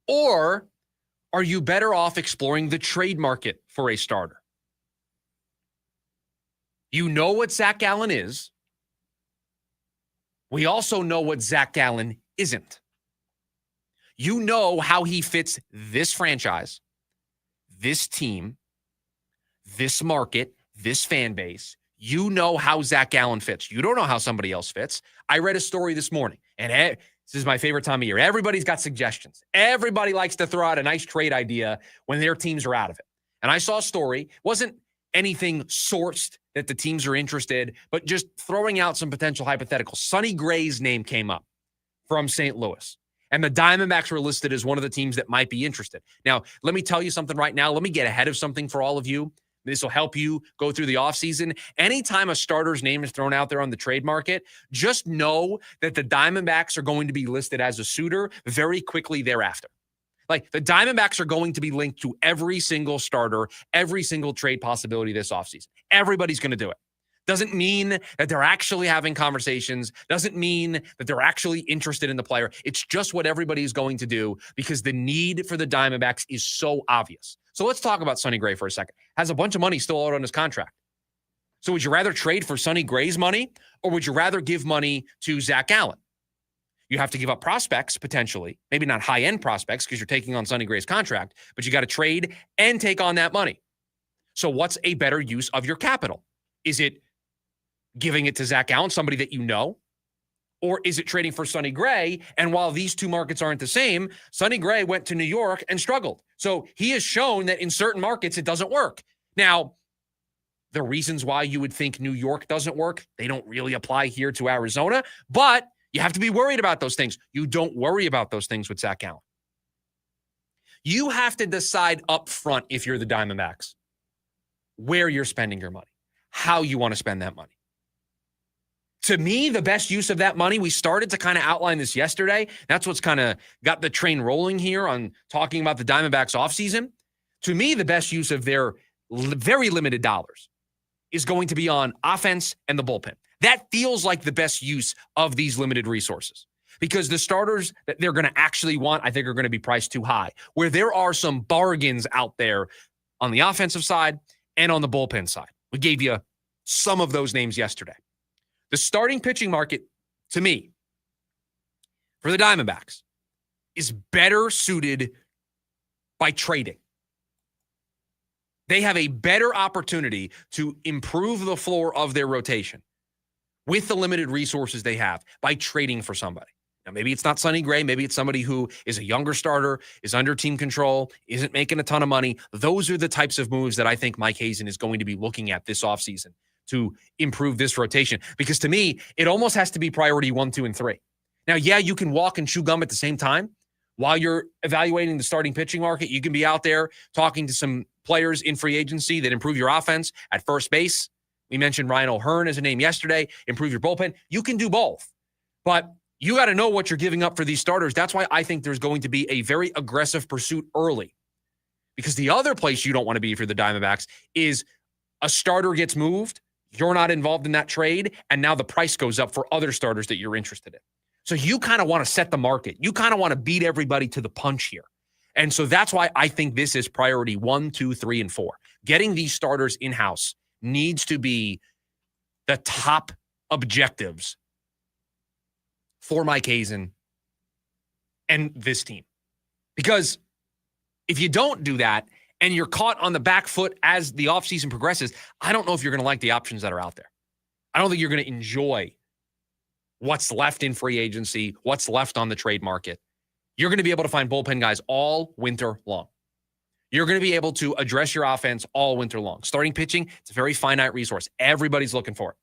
Or are you better off exploring the trade market for a starter? You know what Zac Gallen is. We also know what Zac Gallen isn't. You know how he fits this franchise, this team, this market, this fan base. You know how Zac Gallen fits. You don't know how somebody else fits. I read a story this morning, and this is my favorite time of year. Everybody's got suggestions. Everybody likes to throw out a nice trade idea when their teams are out of it. And I saw a story. Wasn't anything sourced that the teams are interested, but just throwing out some potential hypotheticals. Sonny Gray's name came up from St. Louis, and the Diamondbacks were listed as one of the teams that might be interested. Now, let me tell you something right now. Let me get ahead of something for all of you. This will help you go through the offseason. Anytime a starter's name is thrown out there on the trade market, just know that the Diamondbacks are going to be listed as a suitor very quickly thereafter. Like, the Diamondbacks are going to be linked to every single starter, every single trade possibility this offseason. Everybody's going to do it. Doesn't mean that they're actually having conversations. Doesn't mean that they're actually interested in the player. It's just what everybody's going to do because the need for the Diamondbacks is so obvious. So let's talk about Sonny Gray for a second. Has a bunch of money still out on his contract. So would you rather trade for Sonny Gray's money, or would you rather give money to Zac Gallen? You have to give up prospects, potentially. Maybe not high-end prospects because you're taking on Sonny Gray's contract, but you got to trade and take on that money. So what's a better use of your capital? Is it giving it to Zac Gallen, somebody that you know? Or is it trading for Sonny Gray? And while these two markets aren't the same, Sonny Gray went to New York and struggled. So he has shown that in certain markets, it doesn't work. Now, the reasons why you would think New York doesn't work, they don't really apply here to Arizona, but you have to be worried about those things. You don't worry about those things with Zac Gallen. You have to decide up front, if you're the Diamondbacks, where you're spending your money, how you want to spend that money. To me, the best use of that money, we started to kind of outline this yesterday. That's what's kind of got the train rolling here on talking about the Diamondbacks offseason. To me, the best use of their very limited dollars is going to be on offense and the bullpen. That feels like the best use of these limited resources because the starters that they're going to actually want, I think, are going to be priced too high, where there are some bargains out there on the offensive side and on the bullpen side. We gave you some of those names yesterday. The starting pitching market, to me, for the Diamondbacks, is better suited by trading. They have a better opportunity to improve the floor of their rotation with the limited resources they have by trading for somebody. Now, maybe it's not Sonny Gray. Maybe it's somebody who is a younger starter, is under team control, isn't making a ton of money. Those are the types of moves that I think Mike Hazen is going to be looking at this offseason to improve this rotation. Because to me, it almost has to be priority 1, 2, and 3. Now, yeah, you can walk and chew gum at the same time. While you're evaluating the starting pitching market, you can be out there talking to some players in free agency that improve your offense at first base. We mentioned Ryan O'Hearn as a name yesterday. Improve your bullpen. You can do both. But you got to know what you're giving up for these starters. That's why I think there's going to be a very aggressive pursuit early. Because the other place you don't want to be if you're the Diamondbacks is a starter gets moved, you're not involved in that trade, and now the price goes up for other starters that you're interested in. So you kind of want to set the market. You kind of want to beat everybody to the punch here. And so that's why I think this is priority 1, 2, 3, and 4. Getting these starters in-house needs to be the top objectives for Mike Hazen and this team. Because if you don't do that and you're caught on the back foot as the offseason progresses, I don't know if you're going to like the options that are out there. I don't think you're going to enjoy what's left in free agency, what's left on the trade market. You're going to be able to find bullpen guys all winter long. You're going to be able to address your offense all winter long. Starting pitching, it's a very finite resource. Everybody's looking for it.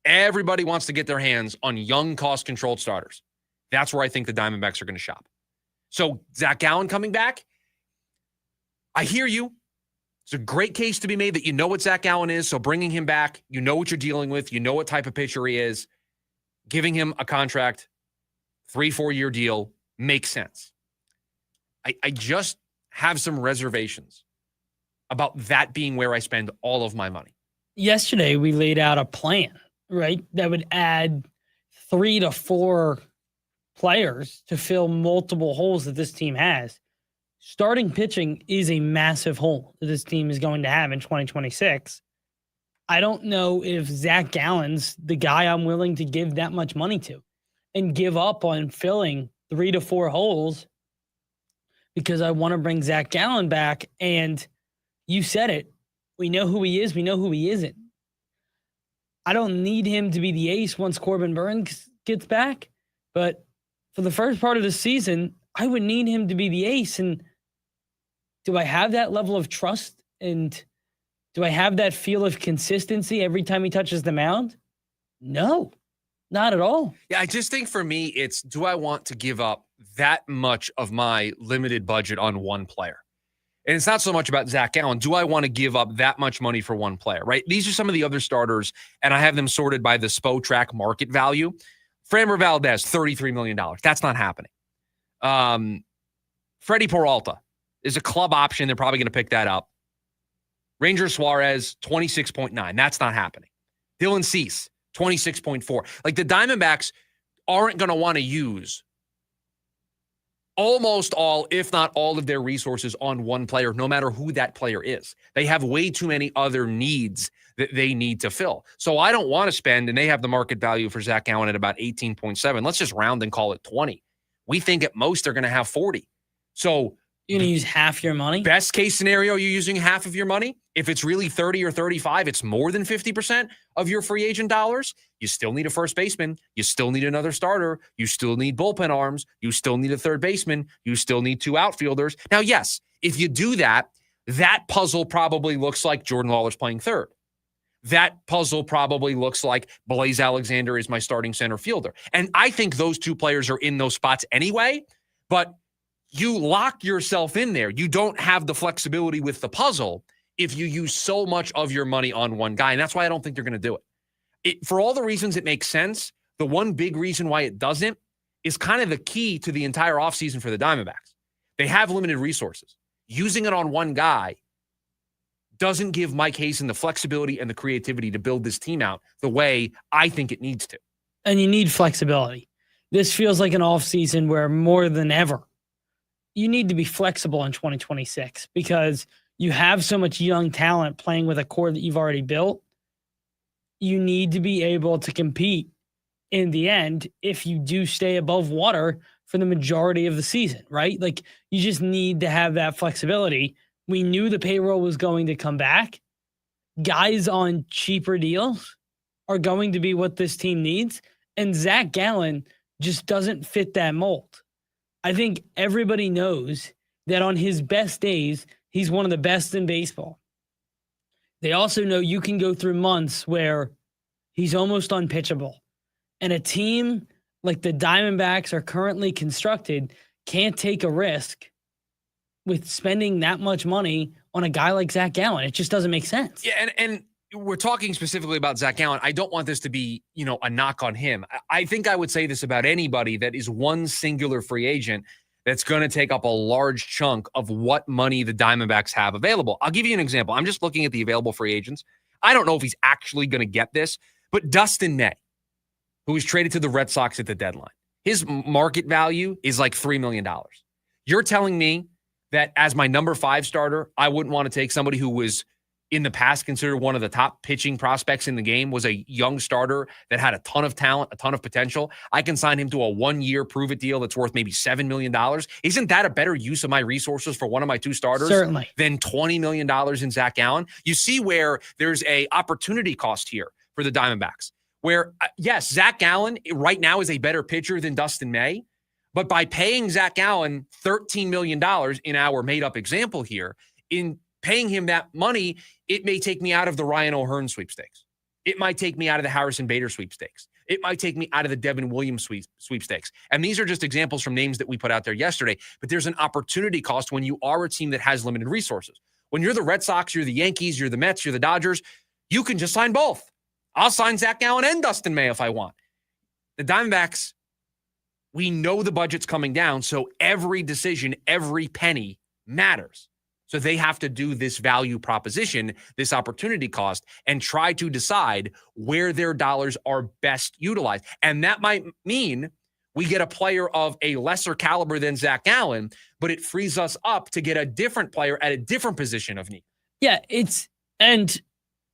Everybody wants to get their hands on young, cost-controlled starters. That's where I think the Diamondbacks are going to shop. So Zac Gallen coming back, I hear you. It's a great case to be made that you know what Zac Gallen is, so bringing him back, you know what you're dealing with, you know what type of pitcher he is. Giving him a contract, 3-4 year deal makes sense. I just have some reservations about that being where I spend all of my money. Yesterday, we laid out a plan, right, that would add 3 to 4 players to fill multiple holes that this team has. Starting pitching is a massive hole that this team is going to have in 2026. I don't know if Zac Gallen's the guy I'm willing to give that much money to and give up on filling 3 to 4 holes because I want to bring Zac Gallen back. And you said it. We know who he is. We know who he isn't. I don't need him to be the ace once Corbin Burns gets back. But for the first part of the season, I would need him to be the ace. And do I have that level of trust? And do I have that feel of consistency every time he touches the mound? No, not at all. Yeah, I just think for me, it's do I want to give up that much of my limited budget on one player? And it's not so much about Zac Gallen. Do I want to give up that much money for one player, right? These are some of the other starters, and I have them sorted by the Spotrac market value. Framber Valdez, $33 million. That's not happening. Freddie Peralta is a club option. They're probably going to pick that up. Ranger Suarez, 26.9. That's not happening. Dylan Cease, 26.4. Like the Diamondbacks aren't going to want to use almost all, if not all of their resources on one player, no matter who that player is. They have way too many other needs that they need to fill. So I don't want to spend, and they have the market value for Zac Gallen at about 18.7. Let's just round and call it 20. We think at most they're going to have 40. So you're going to use half your money? Best case scenario, you're using half of your money. If it's really 30 or 35, it's more than 50% of your free agent dollars. You still need a first baseman. You still need another starter. You still need bullpen arms. You still need a third baseman. You still need 2 outfielders. Now, yes, if you do that, that puzzle probably looks like Jordan Lawler's playing third. That puzzle probably looks like Blaze Alexander is my starting center fielder. And I think those 2 players are in those spots anyway, but you lock yourself in there. You don't have the flexibility with the puzzle if you use so much of your money on one guy. And that's why I don't think they're going to do it. For all the reasons it makes sense, the one big reason why it doesn't is kind of the key to the entire offseason for the Diamondbacks. They have limited resources. Using it on one guy doesn't give Mike Hazen the flexibility and the creativity to build this team out the way I think it needs to. And you need flexibility. This feels like an offseason where more than ever, you need to be flexible in 2026 because you have so much young talent playing with a core that you've already built. You need to be able to compete in the end if you do stay above water for the majority of the season, right? Like you just need to have that flexibility. We knew the payroll was going to come back. Guys on cheaper deals are going to be what this team needs. And Zac Gallen just doesn't fit that mold. I think everybody knows that on his best days, he's one of the best in baseball. They also know you can go through months where he's almost unpitchable. And a team like the Diamondbacks are currently constructed can't take a risk with spending that much money on a guy like Zac Gallen. It just doesn't make sense. Yeah, and we're talking specifically about Zac Gallen. I don't want this to be, a knock on him. I think I would say this about anybody that is one singular free agent that's going to take up a large chunk of what money the Diamondbacks have available. I'll give you an example. I'm just looking at the available free agents. I don't know if he's actually going to get this, but Dustin May, who was traded to the Red Sox at the deadline, his market value is like $3 million. You're telling me that as my number 5 starter, I wouldn't want to take somebody who was in the past considered one of the top pitching prospects in the game, was a young starter that had a ton of talent, a ton of potential. I can sign him to a 1-year prove-it deal that's worth maybe $7 million. Isn't that a better use of my resources for one of my 2 starters? Certainly. Than $20 million in Zac Gallen? You see where there's a opportunity cost here for the Diamondbacks, where, yes, Zac Gallen right now is a better pitcher than Dustin May, but by paying Zac Gallen $13 million in our made-up example here, in paying him that money, it may take me out of the Ryan O'Hearn sweepstakes. It might take me out of the Harrison Bader sweepstakes. It might take me out of the Devin Williams sweepstakes. And these are just examples from names that we put out there yesterday. But there's an opportunity cost when you are a team that has limited resources. When you're the Red Sox, you're the Yankees, you're the Mets, you're the Dodgers, you can just sign both. I'll sign Zac Gallen and Dustin May if I want. The Diamondbacks, we know the budget's coming down, so every decision, every penny matters. So they have to do this value proposition, this opportunity cost, and try to decide where their dollars are best utilized. And that might mean we get a player of a lesser caliber than Zac Gallen, but it frees us up to get a different player at a different position of need. Yeah, and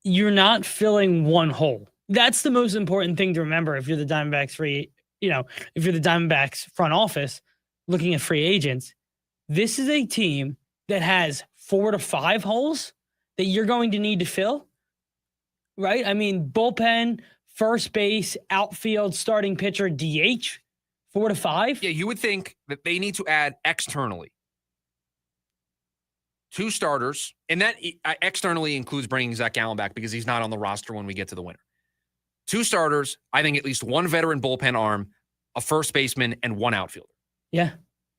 you're not filling one hole. That's the most important thing to remember if you're the Diamondbacks if you're the Diamondbacks front office looking at free agents. This is a team that has 4 to 5 holes that you're going to need to fill, right? I mean, bullpen, first base, outfield, starting pitcher, DH, 4 to 5. Yeah, you would think that they need to add externally 2 starters, and that externally includes bringing Zac Gallen back because he's not on the roster when we get to the winter. 2 starters, I think at least 1 veteran bullpen arm, a first baseman, and 1 outfielder. Yeah.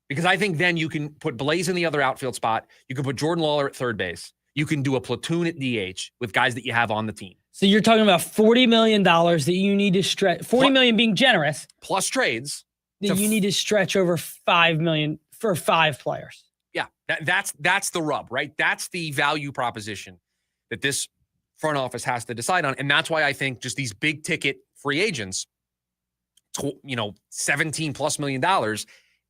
Because I think then you can put Blaze in the other outfield spot. You can put Jordan Lawler at third base. You can do a platoon at DH with guys that you have on the team. So you're talking about $40 million that you need to stretch. $40 million being generous. Plus trades. That you need to stretch over $5 million for 5 players. Yeah, that's the rub, right? That's the value proposition that this front office has to decide on. And that's why I think just these big ticket free agents, $17+ million,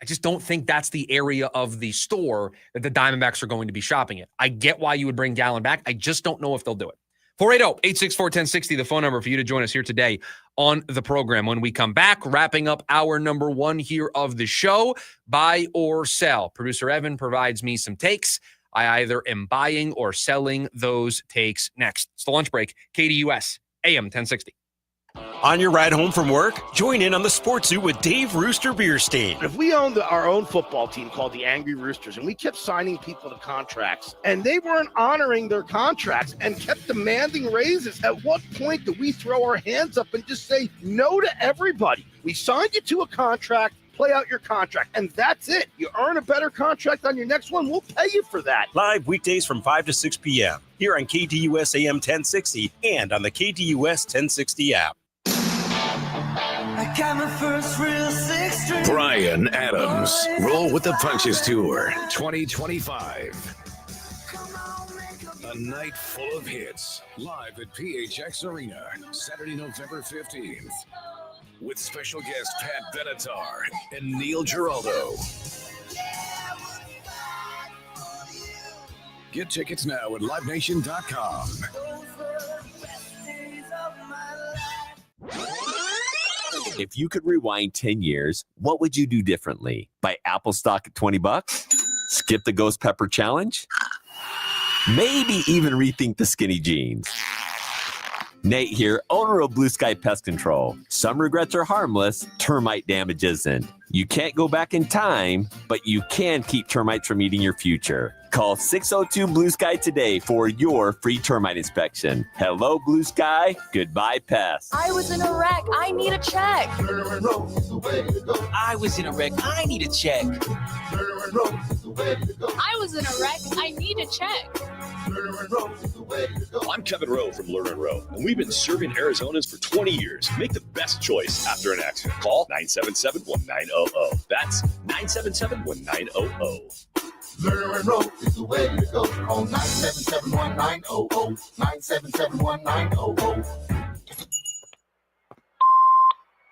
I just don't think that's the area of the store that the Diamondbacks are going to be shopping at. I get why you would bring Gallen back. I just don't know if they'll do it. 480-864-1060, the phone number for you to join us here today on the program. When we come back, wrapping up hour number 1 here of the show, buy or sell. Producer Evan provides me some takes. I either am buying or selling those takes next. It's the lunch break, KDUS, AM 1060. On your ride home from work, join in on the Sports Zoo with Dave Rooster Beerstein. If we owned our own football team called the Angry Roosters and we kept signing people to contracts and they weren't honoring their contracts and kept demanding raises, at what point do we throw our hands up and just say no to everybody? We signed you to a contract. Play out your contract, and that's it. You earn a better contract on your next one, we'll pay you for that. Live weekdays from 5 to 6 p.m. here on KDUS AM 1060 and on the KDUS 1060 app. I got my first real six-string. Brian Adams, Roll with the Punches Tour 2025. A night full of hits, live at PHX Arena, Saturday, November 15th. With special guest Pat Benatar and Neil Giraldo. Get tickets now at livenation.com. If you could rewind 10 years, what would you do differently? Buy Apple stock at $20? Skip the Ghost Pepper Challenge? Maybe even rethink the skinny jeans. Nate here, owner of Blue Sky Pest Control. Some regrets are harmless, termite damage isn't. You can't go back in time, but you can keep termites from eating your future. Call 602-BLUE-SKY today for your free termite inspection. Hello, Blue Sky. Goodbye, pests. I was in a wreck. I need a check. I was in a wreck. I need a check. I was in a wreck. I need a check. I'm Kevin Rowe from Lerner Rowe, and we've been serving Arizonans for 20 years. Make the best choice after an accident. Call 977-1900. That's 977-1900. Lerner Rowe is the way to go. Call 977-1900. 977-1900.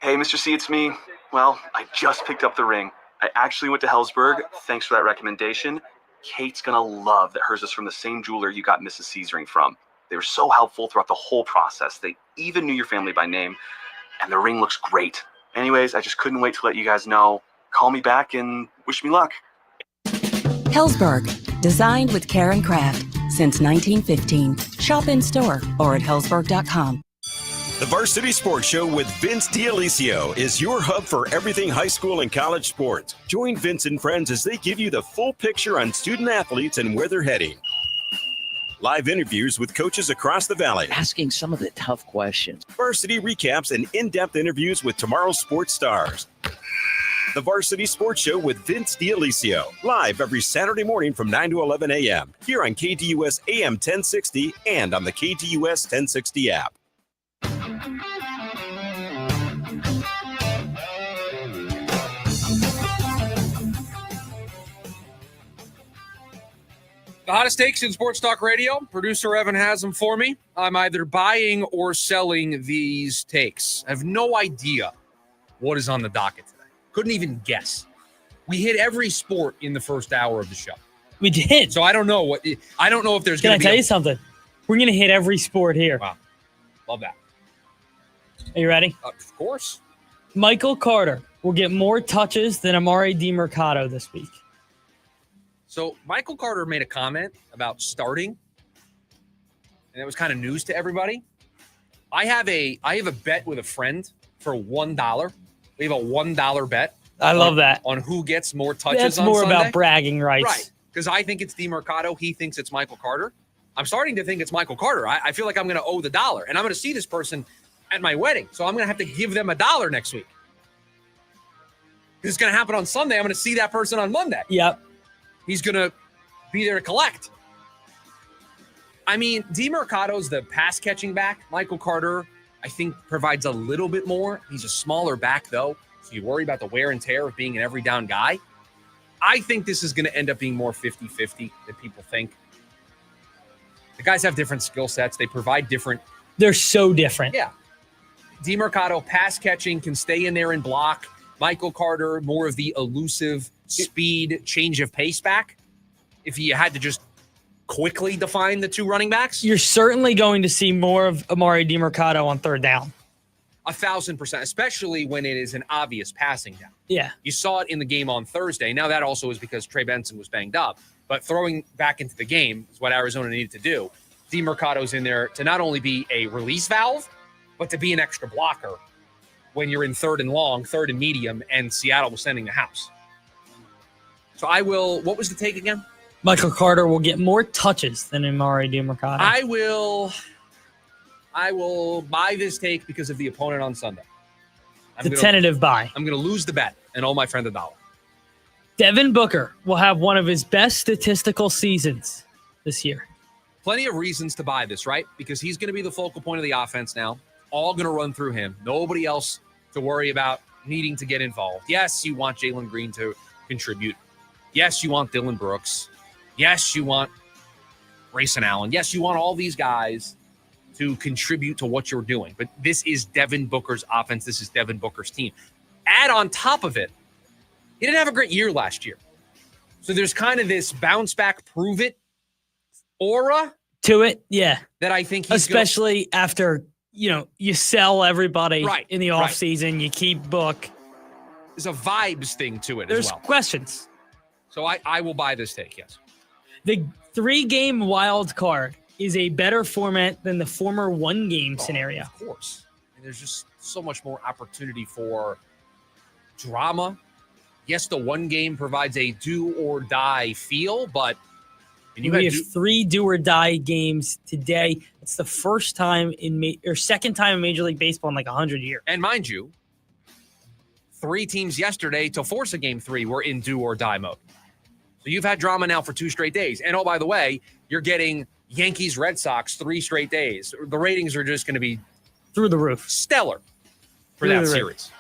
Hey, Mr. C, it's me. Well, I just picked up the ring. I actually went to Hellsberg. Thanks for that recommendation. Kate's gonna love that hers is from the same jeweler you got Mrs. C's ring from. They were so helpful throughout the whole process. They even knew your family by name, and the ring looks great. Anyways, I just couldn't wait to let you guys know. Call me back and wish me luck. Hellsberg, designed with care and craft since 1915. Shop in store or at hellsberg.com. The Varsity Sports Show with Vince D'Alicio is your hub for everything high school and college sports. Join Vince and friends as they give you the full picture on student athletes and where they're heading. Live interviews with coaches across the valley. Asking some of the tough questions. Varsity recaps and in-depth interviews with tomorrow's sports stars. The Varsity Sports Show with Vince D'Alicio. Live every Saturday morning from 9 to 11 a.m. here on KDUS AM 1060 and on the KDUS 1060 app. The hottest takes in Sports Talk Radio. Producer Evan has them for me. I'm either buying or selling these takes. I have no idea what is on the docket today. Couldn't even guess. We hit every sport in the first hour of the show. We did. So I don't know if there's going to be. Can I tell you something? We're going to hit every sport here. Wow. Love that. Are you ready? Of course. Michael Carter will get more touches than Amari DiMercato this week. So Michael Carter made a comment about starting, and it was kind of news to everybody. I have a bet with a friend for $1. We have a $1 bet. I love that. On who gets more touches That's on more Sunday. about bragging rights. Right. Because I think it's DiMercato. He thinks it's Michael Carter. I'm starting to think it's Michael Carter. I feel like I'm going to owe the $1, and I'm going to see this person at my wedding. So I'm going to have to give them $1 next week. This is going to happen on Sunday. I'm going to see that person on Monday. Yep. He's going to be there to collect. I mean, DiMercato's the pass catching back. Michael Carter, I think, provides a little bit more. He's a smaller back, though. So you worry about the wear and tear of being an every down guy. I think this is going to end up being more 50-50 than people think. The guys have different skill sets. They provide different. They're so different. Yeah. DiMercato, pass catching, can stay in there and block. Michael Carter, more of the elusive speed, change of pace back? If you had to just quickly define the two running backs? You're certainly going to see more of Amari DiMercato on third down. 1,000%, especially when it is an obvious passing down. Yeah. You saw it in the game on Thursday. Now, that also is because Trey Benson was banged up. But throwing back into the game is what Arizona needed to do. DiMercato's in there to not only be a release valve, but to be an extra blocker when you're in third and long, third and medium, and Seattle was sending the house. So I will – what was the take again? Michael Carter will get more touches than Amari DiMercato. I will buy this take because of the opponent on Sunday. It's a tentative buy. I'm going to lose the bet and owe my friend $1. Devin Booker will have one of his best statistical seasons this year. Plenty of reasons to buy this, right? Because he's going to be the focal point of the offense now. All going to run through him. Nobody else to worry about needing to get involved. Yes, you want Jalen Green to contribute. Yes, you want Dylan Brooks. Yes, you want Grayson Allen. Yes, you want all these guys to contribute to what you're doing. But this is Devin Booker's offense. This is Devin Booker's team. Add on top of it, he didn't have a great year last year. So there's kind of this bounce back, prove it aura to it. Yeah. That I think he's especially after, you sell everybody in the offseason, you keep Book. There's a vibes thing to it There's as well. Questions. So I will buy this take, yes. The 3-game wild card is a better format than the former 1-game scenario. Of course. And there's just so much more opportunity for drama. Yes, the 1 game provides a do or die feel, but we have 3 do or die games today. It's the first time second time in Major League Baseball in like 100 years. And mind you, 3 teams yesterday to force a game 3 were in do or die mode. So you've had drama now for 2 straight days. And oh, by the way, you're getting Yankees, Red Sox 3 straight days. The ratings are just going to be through the roof. Stellar for that series.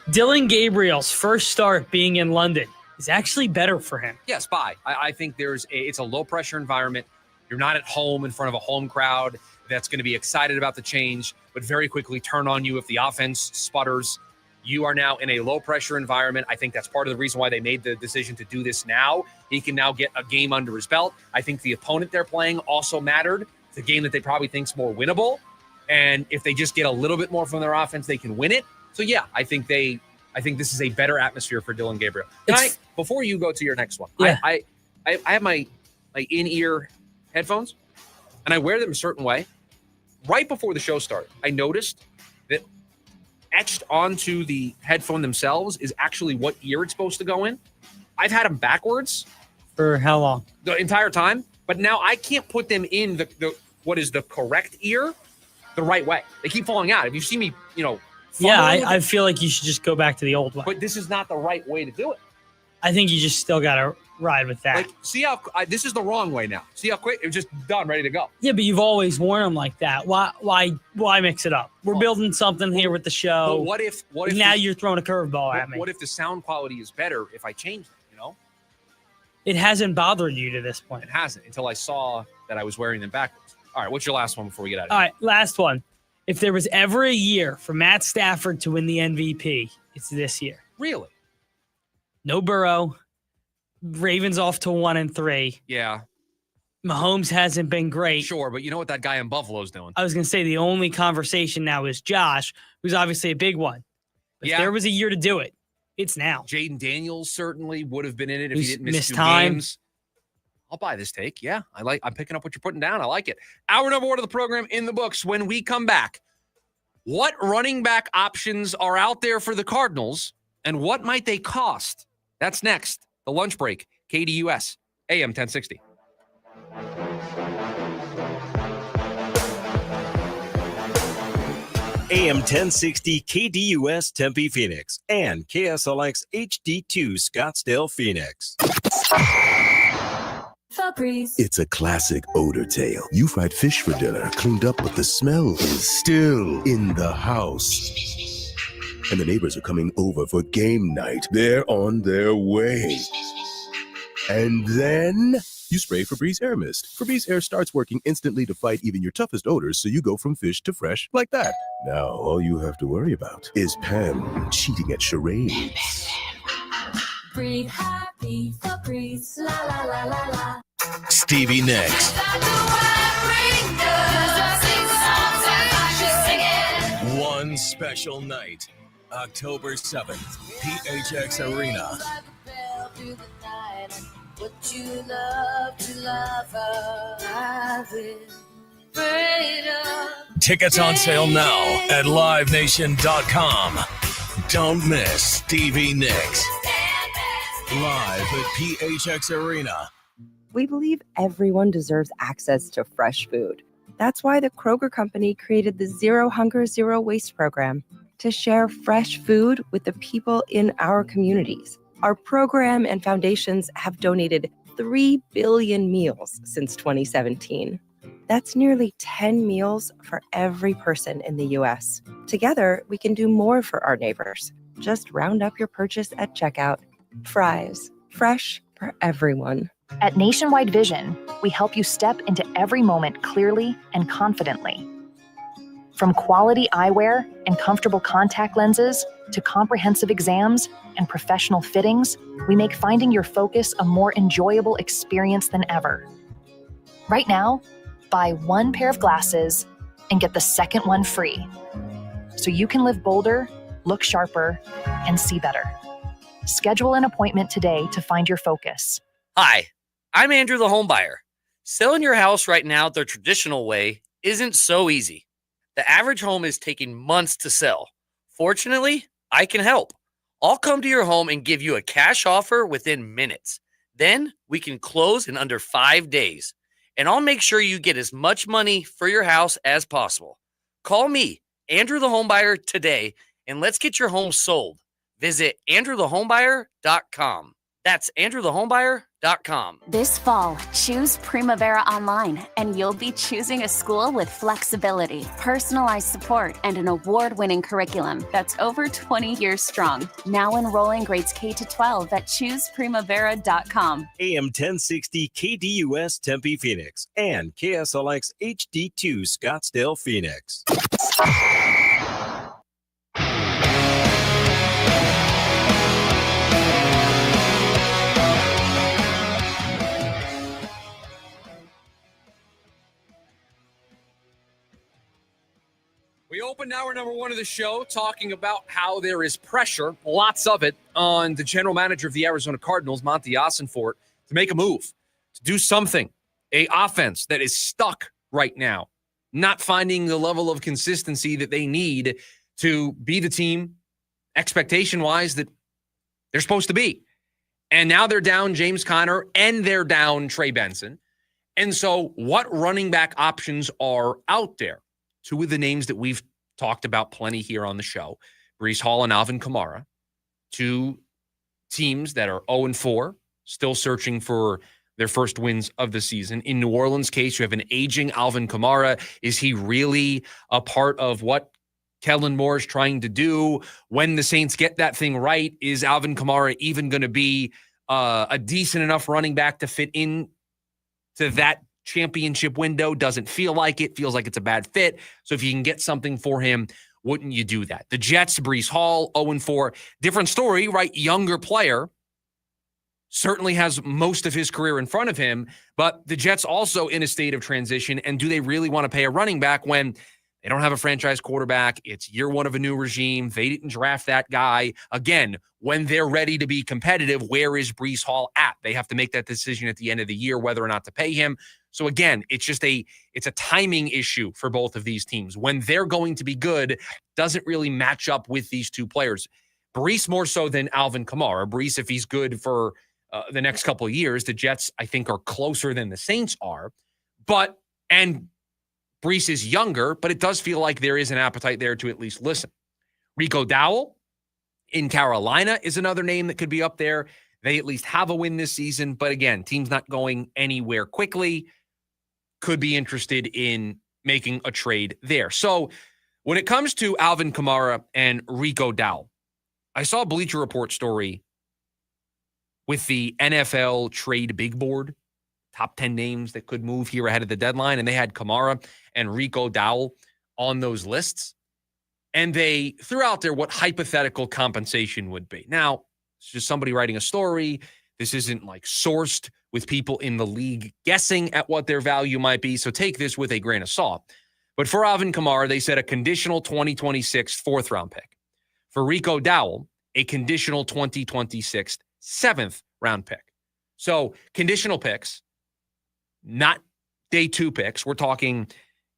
Dylan Gabriel's first start being in London is actually better for him. Yes, bye. I think it's a low pressure environment. You're not at home in front of a home crowd that's going to be excited about the change, but very quickly turn on you if the offense sputters. You are now in a low pressure environment. I think that's part of the reason why they made the decision to do this now. He can now get a game under his belt. I think the opponent they're playing also mattered. It's a game that they probably think is more winnable. And if they just get a little bit more from their offense, they can win it. So yeah, I think this is a better atmosphere for Dylan Gabriel. Before you go to your next one, yeah. I have my in-ear headphones and I wear them a certain way. Right before the show started, I noticed that etched onto the headphone themselves is actually what ear it's supposed to go in. I've had them backwards for how long? The entire time, but now I can't put them in the what is the correct ear the right way. They keep falling out. If you see me, yeah, I feel like you should just go back to the old one. But this is not the right way to do it. I think you just still got to ride with that. See how this is the wrong way now. See how quick it was just done, ready to go. Yeah, but you've always worn them like that. Why mix it up? We're building something here with the show. But what if now you're throwing a curveball at me? What if the sound quality is better if I change them? It hasn't bothered you to this point. It hasn't until I saw that I was wearing them backwards. All right, what's your last one before we get out of here? All right, last one. If there was ever a year for Matt Stafford to win the MVP, it's this year. Really? No Burrow. Ravens off to 1-3. Yeah. Mahomes hasn't been great. Sure, but you know what that guy in Buffalo's doing? I was going to say the only conversation now is Josh, who's obviously a big one. If there was a year to do it, it's now. Jaden Daniels certainly would have been in it if he didn't miss 2 time. games. I'll buy this take. Yeah, I'm picking up what you're putting down. I like it. Hour number 1 of the program in the books. When we come back, what running back options are out there for the Cardinals and what might they cost? That's next. The lunch break. KDUS, AM 1060. AM 1060 KDUS Tempe Phoenix and KSLX HD2 Scottsdale Phoenix. Febreze. It's a classic odor tale. You fried fish for dinner, cleaned up, but the smell is still in the house. And the neighbors are coming over for game night. They're on their way. And then You spray Febreze Air Mist. Febreze Air starts working instantly to fight even your toughest odors, so you go from fish to fresh like that. Now, all you have to worry about is Pam cheating at charades. Breathe happy, Febreze, la la la la la. Stevie Nicks. One special night, October 7th, PHX Arena. Would you love to love her? I will pray to. Tickets on sale now at livenation.com. Don't miss Stevie Nicks. Live at PHX Arena. We believe everyone deserves access to fresh food. That's why the Kroger Company created the Zero Hunger, Zero Waste program to share fresh food with the people in our communities. Our program and foundations have donated 3 billion meals since 2017. That's nearly 10 meals for every person in the U.S. Together, we can do more for our neighbors. Just round up your purchase at checkout. Fries, fresh for everyone. At Nationwide Vision, we help you step into every moment clearly and confidently. From quality eyewear and comfortable contact lenses to comprehensive exams and professional fittings, we make finding your focus a more enjoyable experience than ever. Right now, buy one pair of glasses and get the second one free, so you can live bolder, look sharper, and see better. Schedule an appointment today to find your focus. Hi, I'm Andrew the Homebuyer. Selling your house right now the traditional way isn't so easy. The average home is taking months to sell. Fortunately, I can help. I'll come to your home and give you a cash offer within minutes. Then we can close in under 5 days. And I'll make sure you get as much money for your house as possible. Call me, Andrew the Homebuyer, today, and let's get your home sold. Visit AndrewTheHomebuyer.com. That's AndrewTheHomebuyer.com. This fall, choose Primavera Online, and you'll be choosing a school with flexibility, personalized support, and an award-winning curriculum that's over 20 years strong. Now enrolling grades K to 12 at ChoosePrimavera.com. AM 1060 KDUS Tempe Phoenix and KSLX HD2 Scottsdale Phoenix. We opened hour number one of the show talking about how there is pressure, lots of it, on the general manager of the Arizona Cardinals, Monti Ossenfort, to make a move, to do something, a offense that is stuck right now, not finding the level of consistency that they need to be the team, expectation-wise, that they're supposed to be. And now they're down James Conner and they're down Trey Benson. And so what running back options are out there? Two of the names that we've talked about plenty here on the show, Breece Hall and Alvin Kamara, two teams that are 0-4, still searching for their first wins of the season. In New Orleans' case, you have an aging Alvin Kamara. Is he really a part of what Kellen Moore is trying to do? When the Saints get that thing right, is Alvin Kamara even going to be a decent enough running back to fit in to that championship window? Doesn't feel like it. Feels like it's a bad fit. So if you can get something for him, wouldn't you do that? The Jets, Breece Hall, 0-4. Different story, right? Younger player. Certainly has most of his career in front of him. But the Jets also in a state of transition. And do they really want to pay a running back when they don't have a franchise quarterback? It's year one of a new regime. They didn't draft that guy. Again, when they're ready to be competitive, where is Breece Hall at? They have to make that decision at the end of the year whether or not to pay him. So again, it's a timing issue for both of these teams. When they're going to be good, doesn't really match up with these two players. Breece more so than Alvin Kamara. Breece, if he's good for the next couple of years, the Jets, I think, are closer than the Saints are. And Breece is younger, but it does feel like there is an appetite there to at least listen. Rico Dowell in Carolina is another name that could be up there. They at least have a win this season. But again, team's not going anywhere quickly. Could be interested in making a trade there. So when it comes to Alvin Kamara and Rico Dowell, I saw a Bleacher Report story with the NFL trade big board top 10 names that could move here ahead of the deadline, and they had Kamara and Rico Dowell on those lists. And they threw out there what hypothetical compensation would be. Now, it's just somebody writing a story. This isn't like sourced with people in the league guessing at what their value might be. So take this with a grain of salt. But for Alvin Kamara, they said a conditional 2026 fourth round pick. For Rico Dowell, a conditional 2026 seventh round pick. So conditional picks, not day 2 picks. We're talking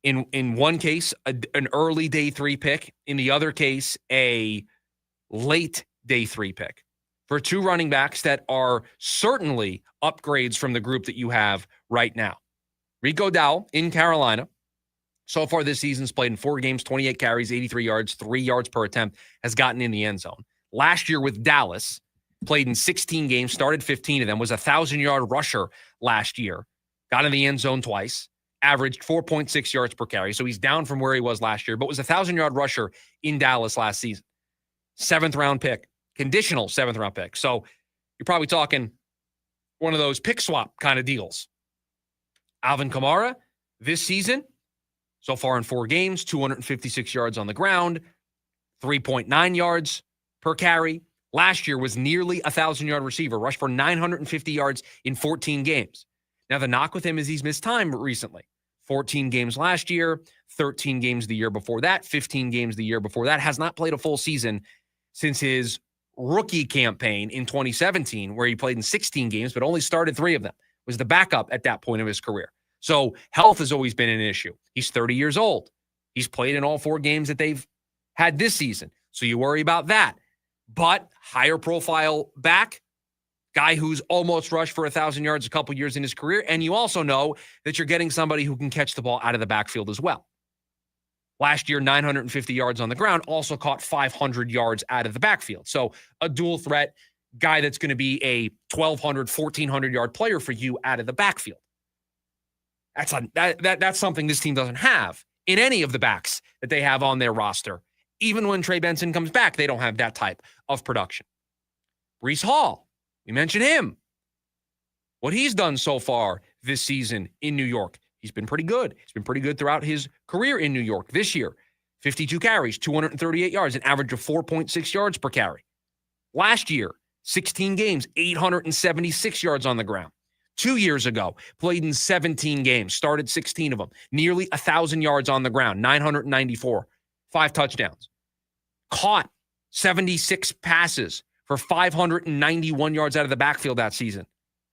in one case, an early day 3 pick. In the other case, a late day 3 pick. For 2 running backs that are certainly upgrades from the group that you have right now. Rico Dowell in Carolina. So far this season's played in 4 games, 28 carries, 83 yards, 3 yards per attempt, has gotten in the end zone. Last year with Dallas, played in 16 games, started 15 of them, was a 1,000-yard rusher last year, got in the end zone twice, averaged 4.6 yards per carry. So he's down from where he was last year, but was a 1,000-yard rusher in Dallas last season. 7th-round pick, conditional 7th-round pick. So you're probably talking one of those pick swap kind of deals. Alvin Kamara this season, so far in 4 games, 256 yards on the ground, 3.9 yards per carry. Last year was nearly a 1,000-yard receiver, rushed for 950 yards in 14 games. Now, the knock with him is he's missed time recently. 14 games last year, 13 games the year before that, 15 games the year before that. Has not played a full season since his rookie campaign in 2017, where he played in 16 games, but only started 3 of them. Was the backup at that point of his career. So health has always been an issue. He's 30 years old. He's played in all 4 games that they've had this season. So you worry about that. But higher profile back, guy who's almost rushed for 1,000 yards a couple years in his career. And you also know that you're getting somebody who can catch the ball out of the backfield as well. Last year, 950 yards on the ground, also caught 500 yards out of the backfield. So a dual threat guy that's going to be a 1,200, 1,400-yard player for you out of the backfield. That's something this team doesn't have in any of the backs that they have on their roster. Even when Trey Benson comes back, they don't have that type of production. Breece Hall, we mentioned him. What he's done so far this season in New York, he's been pretty good. He's been pretty good throughout his career in New York. This year, 52 carries, 238 yards, an average of 4.6 yards per carry. Last year, 16 games, 876 yards on the ground. 2 years ago, played in 17 games, started 16 of them, nearly 1,000 yards on the ground, 994, 5 touchdowns. Caught 76 passes for 591 yards out of the backfield that season.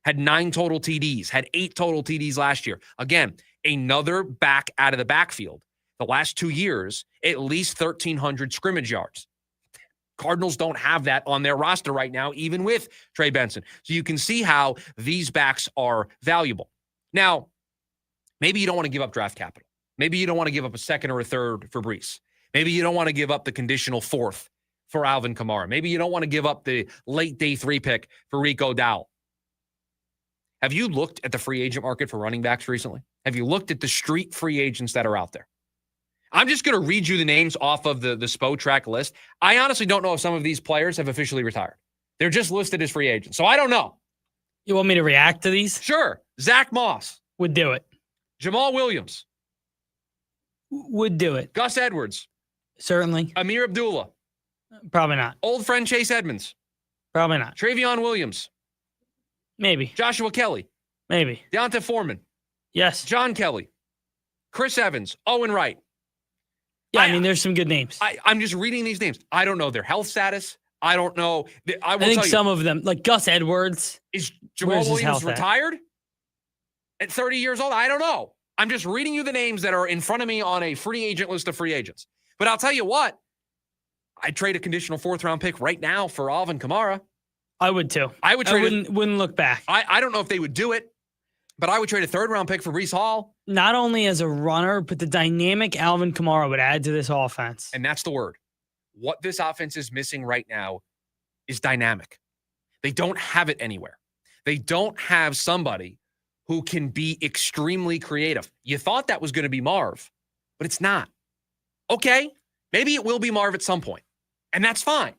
Had 9 total TDs, had 8 total TDs last year. Again, another back out of the backfield. The last 2 years, at least 1,300 scrimmage yards. Cardinals don't have that on their roster right now, even with Trey Benson. So you can see how these backs are valuable. Now, maybe you don't want to give up draft capital. Maybe you don't want to give up a 2nd or a 3rd for Breece. Maybe you don't want to give up the conditional 4th for Alvin Kamara. Maybe you don't want to give up the late day 3 pick for Rico Dowell. Have you looked at the free agent market for running backs recently? Have you looked at the street free agents that are out there? I'm just going to read you the names off of the SPO track list. I honestly don't know if some of these players have officially retired. They're just listed as free agents. So I don't know. You want me to react to these? Sure. Zach Moss. Would do it. Jamal Williams. Would do it. Gus Edwards. Certainly. Amir Abdullah. Probably not. Old friend Chase Edmonds. Probably not. Travion Williams. Maybe. Joshua Kelly. Maybe. Deonta Foreman. Yes. John Kelly. Chris Evans. Owen Wright. Yeah, I mean, there's some good names. I'm just reading these names. I don't know their health status. I don't know. I think some of them, like Gus Edwards. Is Jamal Williams retired at 30 years old? I don't know. I'm just reading you the names that are in front of me on a free agent list of free agents. But I'll tell you what, I'd trade a conditional 4th round pick right now for Alvin Kamara. I would too. I wouldn't look back. I don't know if they would do it, but I would trade a 3rd round pick for Breece Hall. Not only as a runner, but the dynamic Alvin Kamara would add to this offense. And that's the word. What this offense is missing right now is dynamic. They don't have it anywhere. They don't have somebody who can be extremely creative. You thought that was going to be Marv, but it's not. Okay, maybe it will be Marv at some point, and that's fine.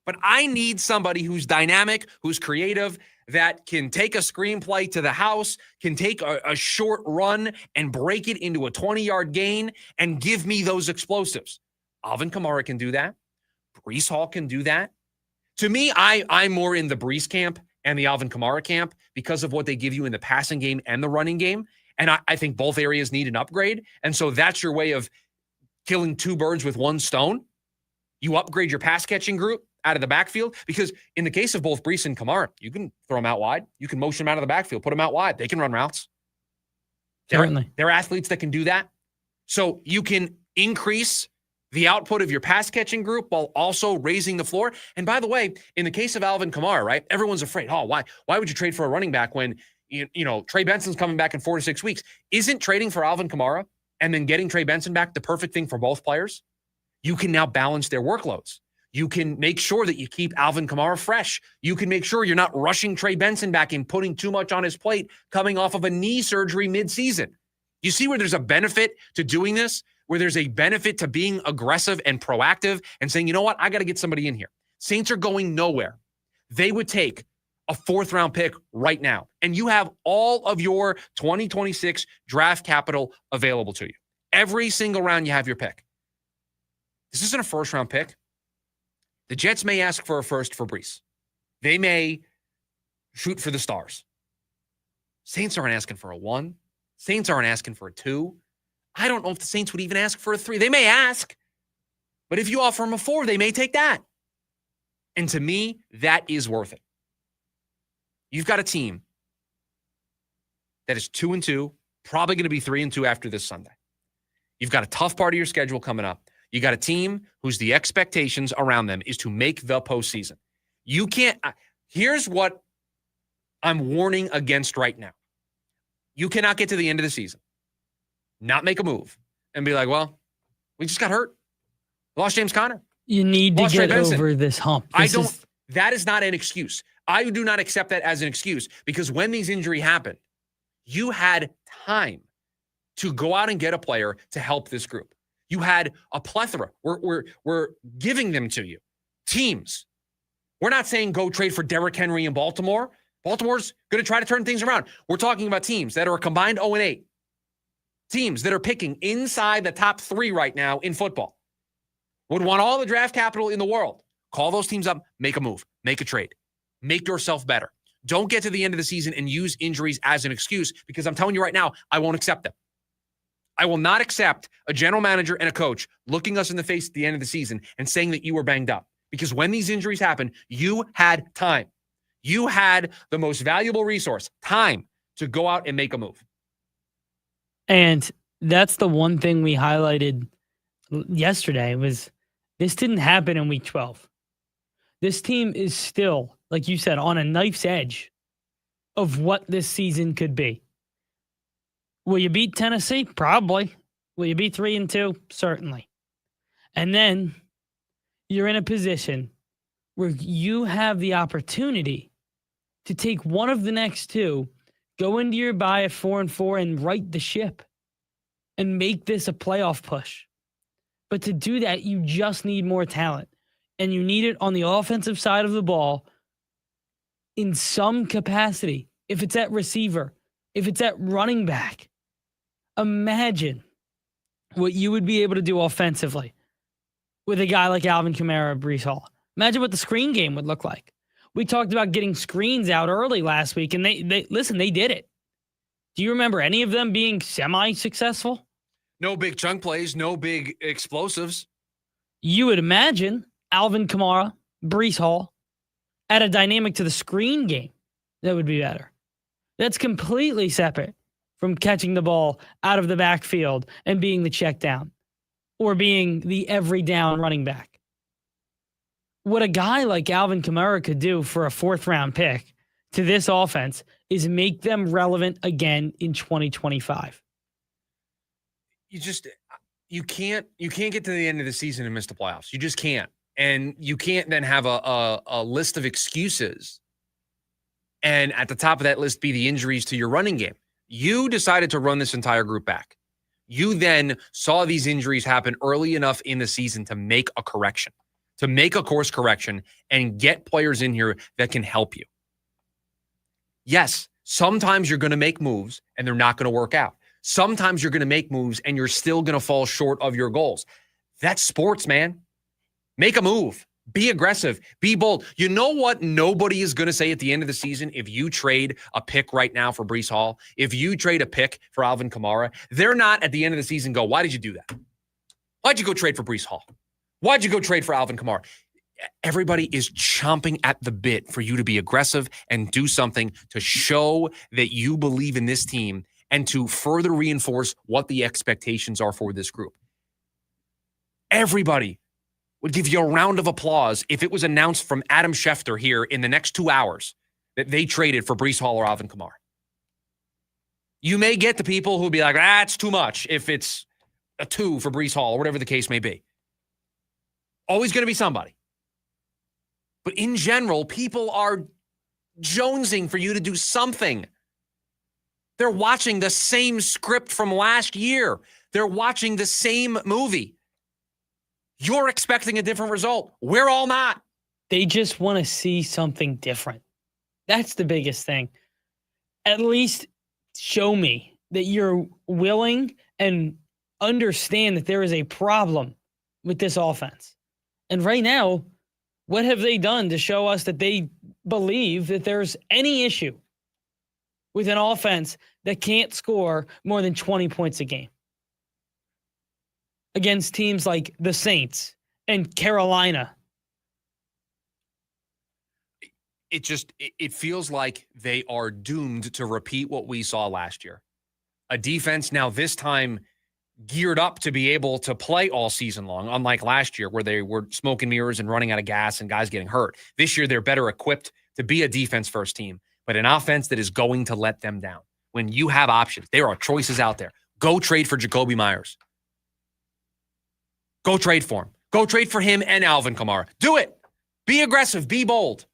But I need somebody who's dynamic, who's creative, that can take a screenplay to the house, can take a short run and break it into a 20-yard gain and give me those explosives. Alvin Kamara can do that. Breece Hall can do that. To me, I'm more in the Breece camp and the Alvin Kamara camp because of what they give you in the passing game and the running game. And I think both areas need an upgrade. And so that's your way of killing two birds with one stone. You upgrade your pass catching group out of the backfield, because in the case of both Breece and Kamara, you can throw them out wide. You can motion them out of the backfield, put them out wide. They can run routes. Certainly. They're athletes that can do that. So you can increase the output of your pass catching group while also raising the floor. And by the way, in the case of Alvin Kamara, right, everyone's afraid, why would you trade for a running back when, you know, Trey Benson's coming back in 4 to 6 weeks? Isn't trading for Alvin Kamara and then getting Trey Benson back the perfect thing for both players? You can now balance their workloads. You can make sure that you keep Alvin Kamara fresh. You can make sure you're not rushing Trey Benson back and putting too much on his plate coming off of a knee surgery midseason. You see where there's a benefit to doing this, where there's a benefit to being aggressive and proactive and saying, you know what, I got to get somebody in here. Saints are going nowhere. They would take a 4th-round pick right now, and you have all of your 2026 draft capital available to you. Every single round you have your pick. This isn't a 1st-round pick. The Jets may ask for a 1st for Breece. They may shoot for the stars. Saints aren't asking for a 1. Saints aren't asking for a 2. I don't know if the Saints would even ask for a 3. They may ask, but if you offer them a 4, they may take that. And to me, that is worth it. You've got a team that is 2-2, probably going to be 3-2 after this Sunday. You've got a tough part of your schedule coming up. You got a team whose the expectations around them is to make the postseason. You can't. Here's what I'm warning against right now. You cannot get to the end of the season, not make a move, and be like, well, we just got hurt. Lost James Conner. You need to get over this hump. That is not an excuse. I do not accept that as an excuse, because when these injuries happened, you had time to go out and get a player to help this group. You had a plethora. We're giving them to you. Teams. We're not saying go trade for Derrick Henry in Baltimore. Baltimore's going to try to turn things around. We're talking about teams that are a combined 0-8. Teams that are picking inside the top 3 right now in football. Would want all the draft capital in the world. Call those teams up, make a move, make a trade. Make yourself better. Don't get to the end of the season and use injuries as an excuse, because I'm telling you right now, I won't accept them. I will not accept a general manager and a coach looking us in the face at the end of the season and saying that you were banged up. Because when these injuries happen, you had time. You had the most valuable resource, time, to go out and make a move. And that's the one thing we highlighted yesterday was this didn't happen in week 12. This team is still, like you said, on a knife's edge of what this season could be. Will you beat Tennessee? Probably. Will you beat 3-2? Certainly. And then you're in a position where you have the opportunity to take one of the next 2, go into your bye at 4-4 and right the ship and make this a playoff push. But to do that, you just need more talent. And you need it on the offensive side of the ball in some capacity. If it's at receiver, if it's at running back, imagine what you would be able to do offensively with a guy like Alvin Kamara or Breece Hall. Imagine what the screen game would look like. We talked about getting screens out early last week, and they did it. Do you remember any of them being semi-successful? No big chunk plays, no big explosives. You would imagine Alvin Kamara, Breece Hall, add a dynamic to the screen game that would be better. That's completely separate from catching the ball out of the backfield and being the check down or being the every down running back. What a guy like Alvin Kamara could do for a 4th-round pick to this offense is make them relevant again in 2025. You can't get to the end of the season and miss the playoffs. You just can't. And you can't then have a list of excuses and at the top of that list be the injuries to your running game. You decided to run this entire group back. You then saw these injuries happen early enough in the season to make a correction, to make a course correction and get players in here that can help you. Yes, sometimes you're going to make moves and they're not going to work out. Sometimes you're going to make moves and you're still going to fall short of your goals. That's sports, man. Make a move. Be aggressive. Be bold. You know what nobody is going to say at the end of the season if you trade a pick right now for Breece Hall? If you trade a pick for Alvin Kamara, they're not at the end of the season go, why did you do that? Why'd you go trade for Breece Hall? Why'd you go trade for Alvin Kamara? Everybody is chomping at the bit for you to be aggressive and do something to show that you believe in this team and to further reinforce what the expectations are for this group. Everybody would give you a round of applause if it was announced from Adam Schefter here in the next 2 hours that they traded for Breece Hall or Alvin Kamara. You may get the people who'll be like, it's too much if it's a 2 for Breece Hall or whatever the case may be. Always going to be somebody. But in general, people are jonesing for you to do something. They're watching the same script from last year. They're watching the same movie. You're expecting a different result. We're all not. They just want to see something different. That's the biggest thing. At least show me that you're willing and understand that there is a problem with this offense. And right now, what have they done to show us that they believe that there's any issue with an offense that can't score more than 20 points a game against teams like the Saints and Carolina? It feels like they are doomed to repeat what we saw last year. A defense now this time geared up to be able to play all season long, unlike last year where they were smoke and mirrors and running out of gas and guys getting hurt. This year, they're better equipped to be a defense-first team, but an offense that is going to let them down. When you have options, there are choices out there. Go trade for Jacoby Myers. Go trade for him. Go trade for him and Alvin Kamara. Do it. Be aggressive. Be bold.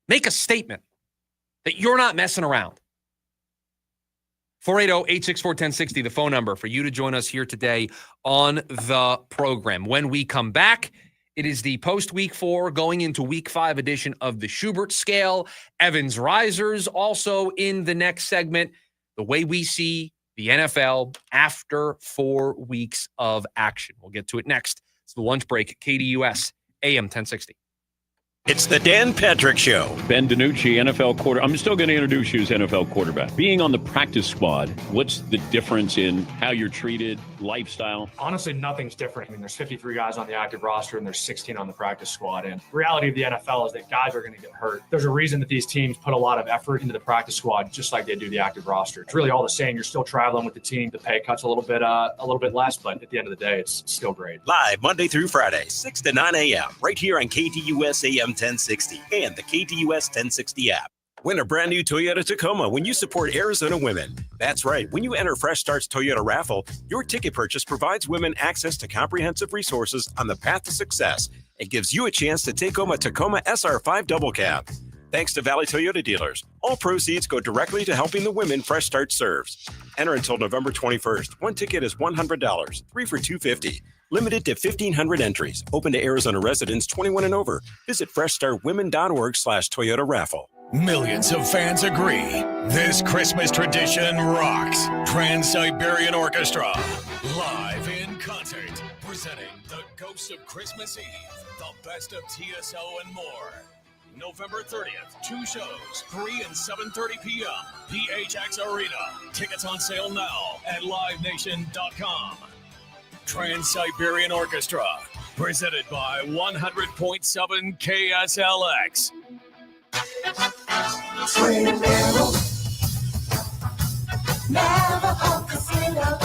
Make a statement that you're not messing around. 480-864-1060, the phone number for you to join us here today on the program. When we come back, it is the post-week 4 going into week 5 edition of the Schubert scale. Evans Risers also in the next segment. The way we see the NFL after 4 weeks of action. We'll get to it next. It's the lunch break, KDUS, AM 1060. It's the Dan Patrick Show. Ben DiNucci, NFL quarterback. I'm still going to introduce you as NFL quarterback. Being on the practice squad, what's the difference in how you're treated, lifestyle? Honestly, nothing's different. I mean, there's 53 guys on the active roster and there's 16 on the practice squad. And the reality of the NFL is that guys are going to get hurt. There's a reason that these teams put a lot of effort into the practice squad, just like they do the active roster. It's really all the same. You're still traveling with the team. The pay cut's a little bit less, but at the end of the day, it's still great. Live Monday through Friday, 6 to 9 a.m. right here on KDUS AM 1060 and the KDUS 1060 app. Win a brand new Toyota Tacoma when you support Arizona women. That's right. When you enter Fresh Start's Toyota raffle, your ticket purchase provides women access to comprehensive resources on the path to success. It gives you a chance to take home a Tacoma SR5 double cab. Thanks to Valley Toyota dealers, all proceeds go directly to helping the women Fresh Start serves. Enter until November 21st. One ticket is $100, 3 for $250. Limited to 1,500 entries. Open to Arizona residents 21 and over. Visit freshstartwomen.org/Toyota raffle. Millions of fans agree. This Christmas tradition rocks. Trans-Siberian Orchestra, live in concert, presenting the Ghost of Christmas Eve, the best of TSO and more. November 30th, 2 shows, 3 and 7:30 p.m. PHX Arena. Tickets on sale now at livenation.com. Trans-Siberian Orchestra, presented by 100.7 KSLX. Twin Arrows, Navajo Casino.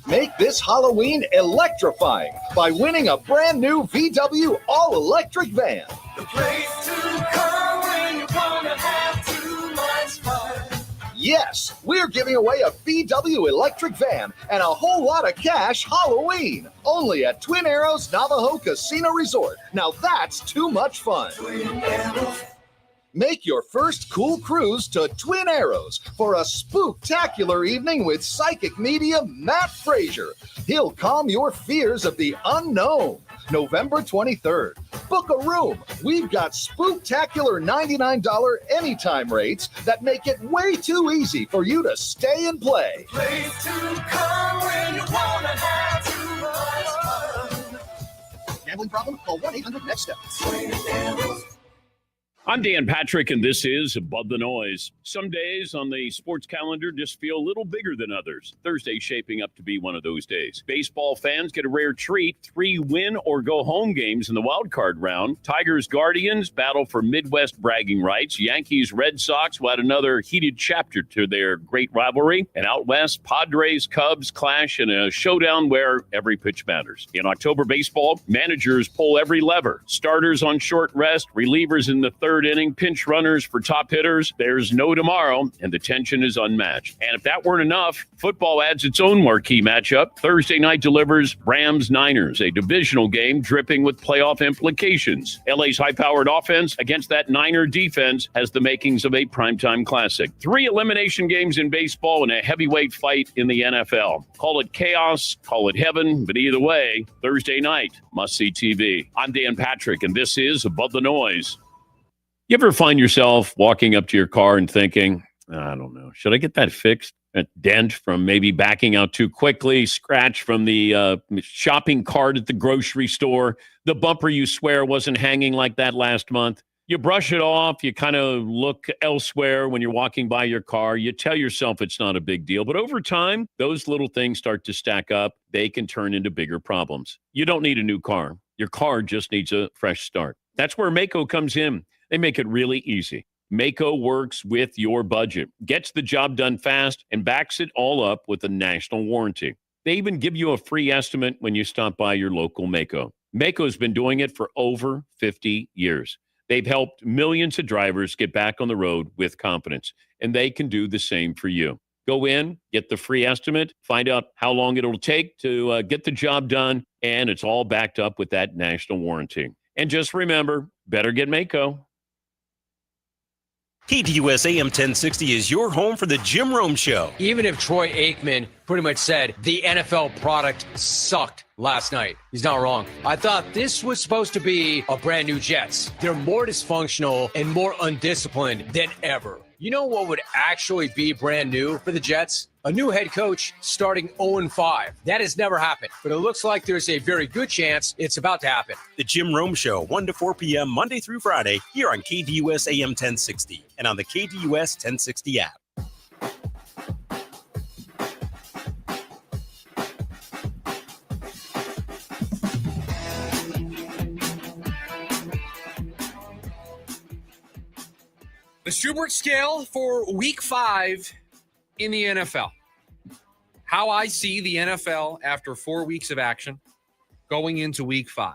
Make this Halloween electrifying by winning a brand new VW all-electric van. The place to come when you wanna have too much fun. Yes, we're giving away a VW electric van and a whole lot of cash Halloween. Only at Twin Arrows Navajo Casino Resort. Now that's too much fun. Twin Arrows. Make your first cool cruise to Twin Arrows for a spooktacular evening with psychic medium Matt Frazier. He'll calm your fears of the unknown. November 23rd. Book a room. We've got spooktacular $99 anytime rates that make it way too easy for you to stay and play. Place to come when you wanna have too much fun. Gambling problem? Call 1-800-NEXT-STEP. I'm Dan Patrick, and this is Above the Noise. Some days on the sports calendar just feel a little bigger than others. Thursday's shaping up to be one of those days. Baseball fans get a rare treat, 3 win-or-go-home games in the wild card round. Tigers-Guardians battle for Midwest bragging rights. Yankees-Red Sox will add another heated chapter to their great rivalry. And out west, Padres-Cubs clash in a showdown where every pitch matters. In October baseball, managers pull every lever. Starters on short rest, relievers in the third inning, pinch runners for top hitters. There's no tomorrow, and the tension is unmatched. And if that weren't enough, football adds its own marquee matchup. Thursday night delivers Rams-Niners, a divisional game dripping with playoff implications. LA's high-powered offense against that Niner defense has the makings of a primetime classic. 3 elimination games in baseball and a heavyweight fight in the NFL. Call it chaos, call it heaven, but either way, Thursday night, must-see TV. I'm Dan Patrick, and this is Above the Noise. You ever find yourself walking up to your car and thinking, I don't know, should I get that fixed? A dent from maybe backing out too quickly, scratch from the shopping cart at the grocery store, the bumper you swear wasn't hanging like that last month. You brush it off. You kind of look elsewhere when you're walking by your car. You tell yourself it's not a big deal. But over time, those little things start to stack up. They can turn into bigger problems. You don't need a new car. Your car just needs a fresh start. That's where Mako comes in. They make it really easy. Mako works with your budget, gets the job done fast, and backs it all up with a national warranty. They even give you a free estimate when you stop by your local Mako. Mako's been doing it for over 50 years. They've helped millions of drivers get back on the road with confidence, and they can do the same for you. Go in, get the free estimate, find out how long it'll take to get the job done, and it's all backed up with that national warranty. And just remember, better get Mako. KDUS AM 1060 is your home for the Jim Rome Show. Even if Troy Aikman pretty much said the NFL product sucked last night, he's not wrong. I thought this was supposed to be a brand new Jets. They're more dysfunctional and more undisciplined than ever. You know what would actually be brand new for the Jets? A new head coach starting 0-5. That has never happened, but it looks like there's a very good chance it's about to happen. The Jim Rome Show, 1 to 4 p.m. Monday through Friday, here on KDUS AM 1060 and on the KDUS 1060 app. The Schubert scale for week 5 in the NFL. How I see the NFL after 4 weeks of action going into week 5.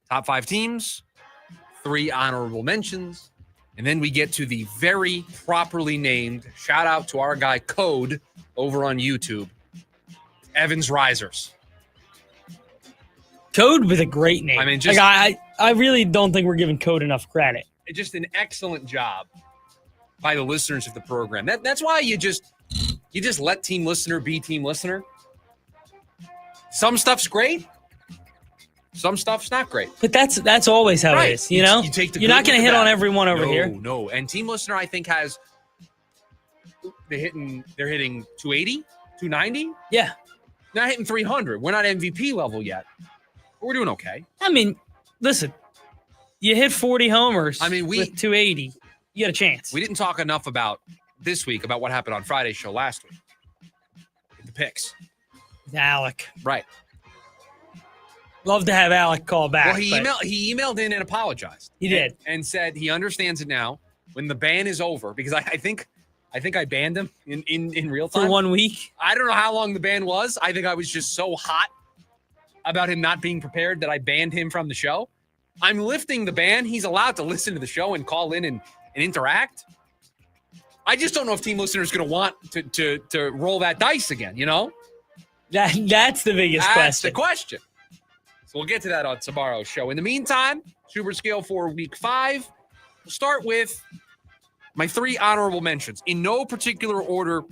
Top 5 teams, 3 honorable mentions, and then we get to the very properly named, shout out to our guy Code over on YouTube, Evans Risers. Code with a great name. I mean, just like, I really don't think we're giving Code enough credit. Just an excellent job by the listeners of the program. That's why you just let team listener be team listener. Some stuff's great. Some stuff's not great. But that's always how it is, you know? You're not going to hit on everyone over here. No. And team listener, I think, has they're hitting 280, 290. Yeah. Not hitting 300. We're not MVP level yet. But we're doing okay. I mean, listen, you hit 40 homers with 280. You got a chance. We didn't talk enough about this week, about what happened on Friday's show last week. The picks. Alec. Right. Love to have Alec call back. Well, he emailed in and apologized. He did. And said he understands it now when the ban is over, because I think I banned him in real time. For 1 week? I don't know how long the ban was. I think I was just so hot about him not being prepared that I banned him from the show. I'm lifting the ban. He's allowed to listen to the show and call in and interact. I just don't know if team listeners are going to want to roll that dice again, you know? That's the biggest question. That's the question. So we'll get to that on tomorrow's show. In the meantime, Schubert scale for week 5. We'll start with my 3 honorable mentions. In no particular order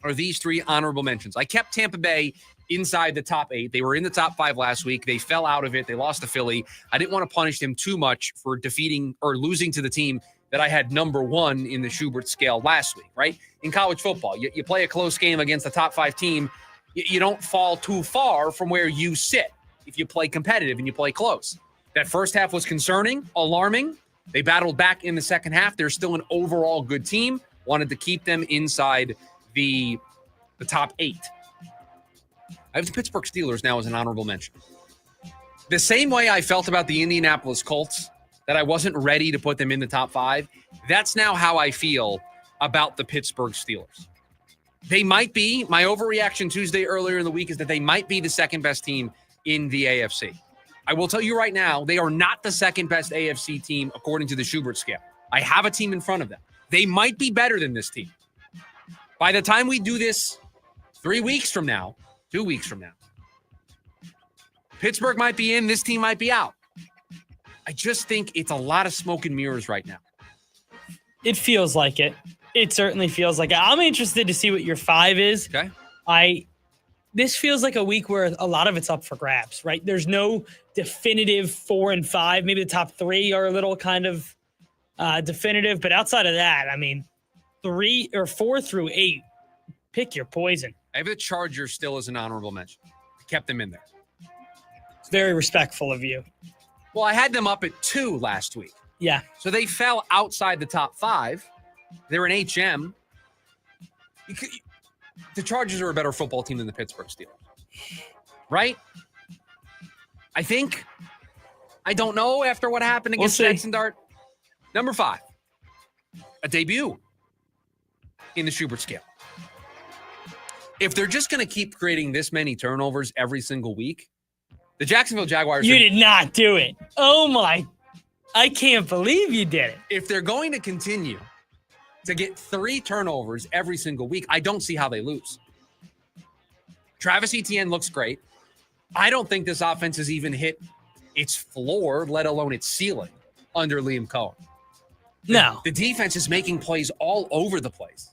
are these 3 honorable mentions. I kept Tampa Bay inside the top 8. They were in the top 5 last week. They fell out of it. They lost to Philly. I didn't want to punish them too much for defeating or losing to the team that I had number 1 in the Schubert scale last week, right? In college football, you play a close game against a top 5 team, you don't fall too far from where you sit if you play competitive and you play close. That first half was concerning, alarming. They battled back in the second half. They're still an overall good team. Wanted to keep them inside the top 8. I have the Pittsburgh Steelers now as an honorable mention. The same way I felt about the Indianapolis Colts, that I wasn't ready to put them in the top 5, that's now how I feel about the Pittsburgh Steelers. They might be, my overreaction Tuesday earlier in the week is that they might be the second best team in the AFC. I will tell you right now, they are not the second best AFC team according to the Schubert scale. I have a team in front of them. They might be better than this team. By the time we do this 3 weeks from now, 2 weeks from now, Pittsburgh might be in, this team might be out. I just think it's a lot of smoke and mirrors right now. It feels like it. It certainly feels like it. I'm interested to see what your 5 is. Okay. This feels like a week where a lot of it's up for grabs, right? There's no definitive 4 and 5. Maybe the top 3 are a little kind of definitive, but outside of that, I mean, 3 or 4 through 8, pick your poison. I have the Chargers still as an honorable mention. I kept them in there. It's very respectful of you. Well, I had them up at 2 last week. Yeah. So they fell outside the top 5. They're an HM. The Chargers are a better football team than the Pittsburgh Steelers. Right? I think. I don't know after what happened against Jackson Dart. Number 5. A debut in the Schubert scale. If they're just going to keep creating this many turnovers every single week, the Jacksonville Jaguars... You did not do it. Oh, my... I can't believe you did it. If they're going to continue to get 3 turnovers every single week, I don't see how they lose. Travis Etienne looks great. I don't think this offense has even hit its floor, let alone its ceiling, under Liam Cohen. No. The defense is making plays all over the place.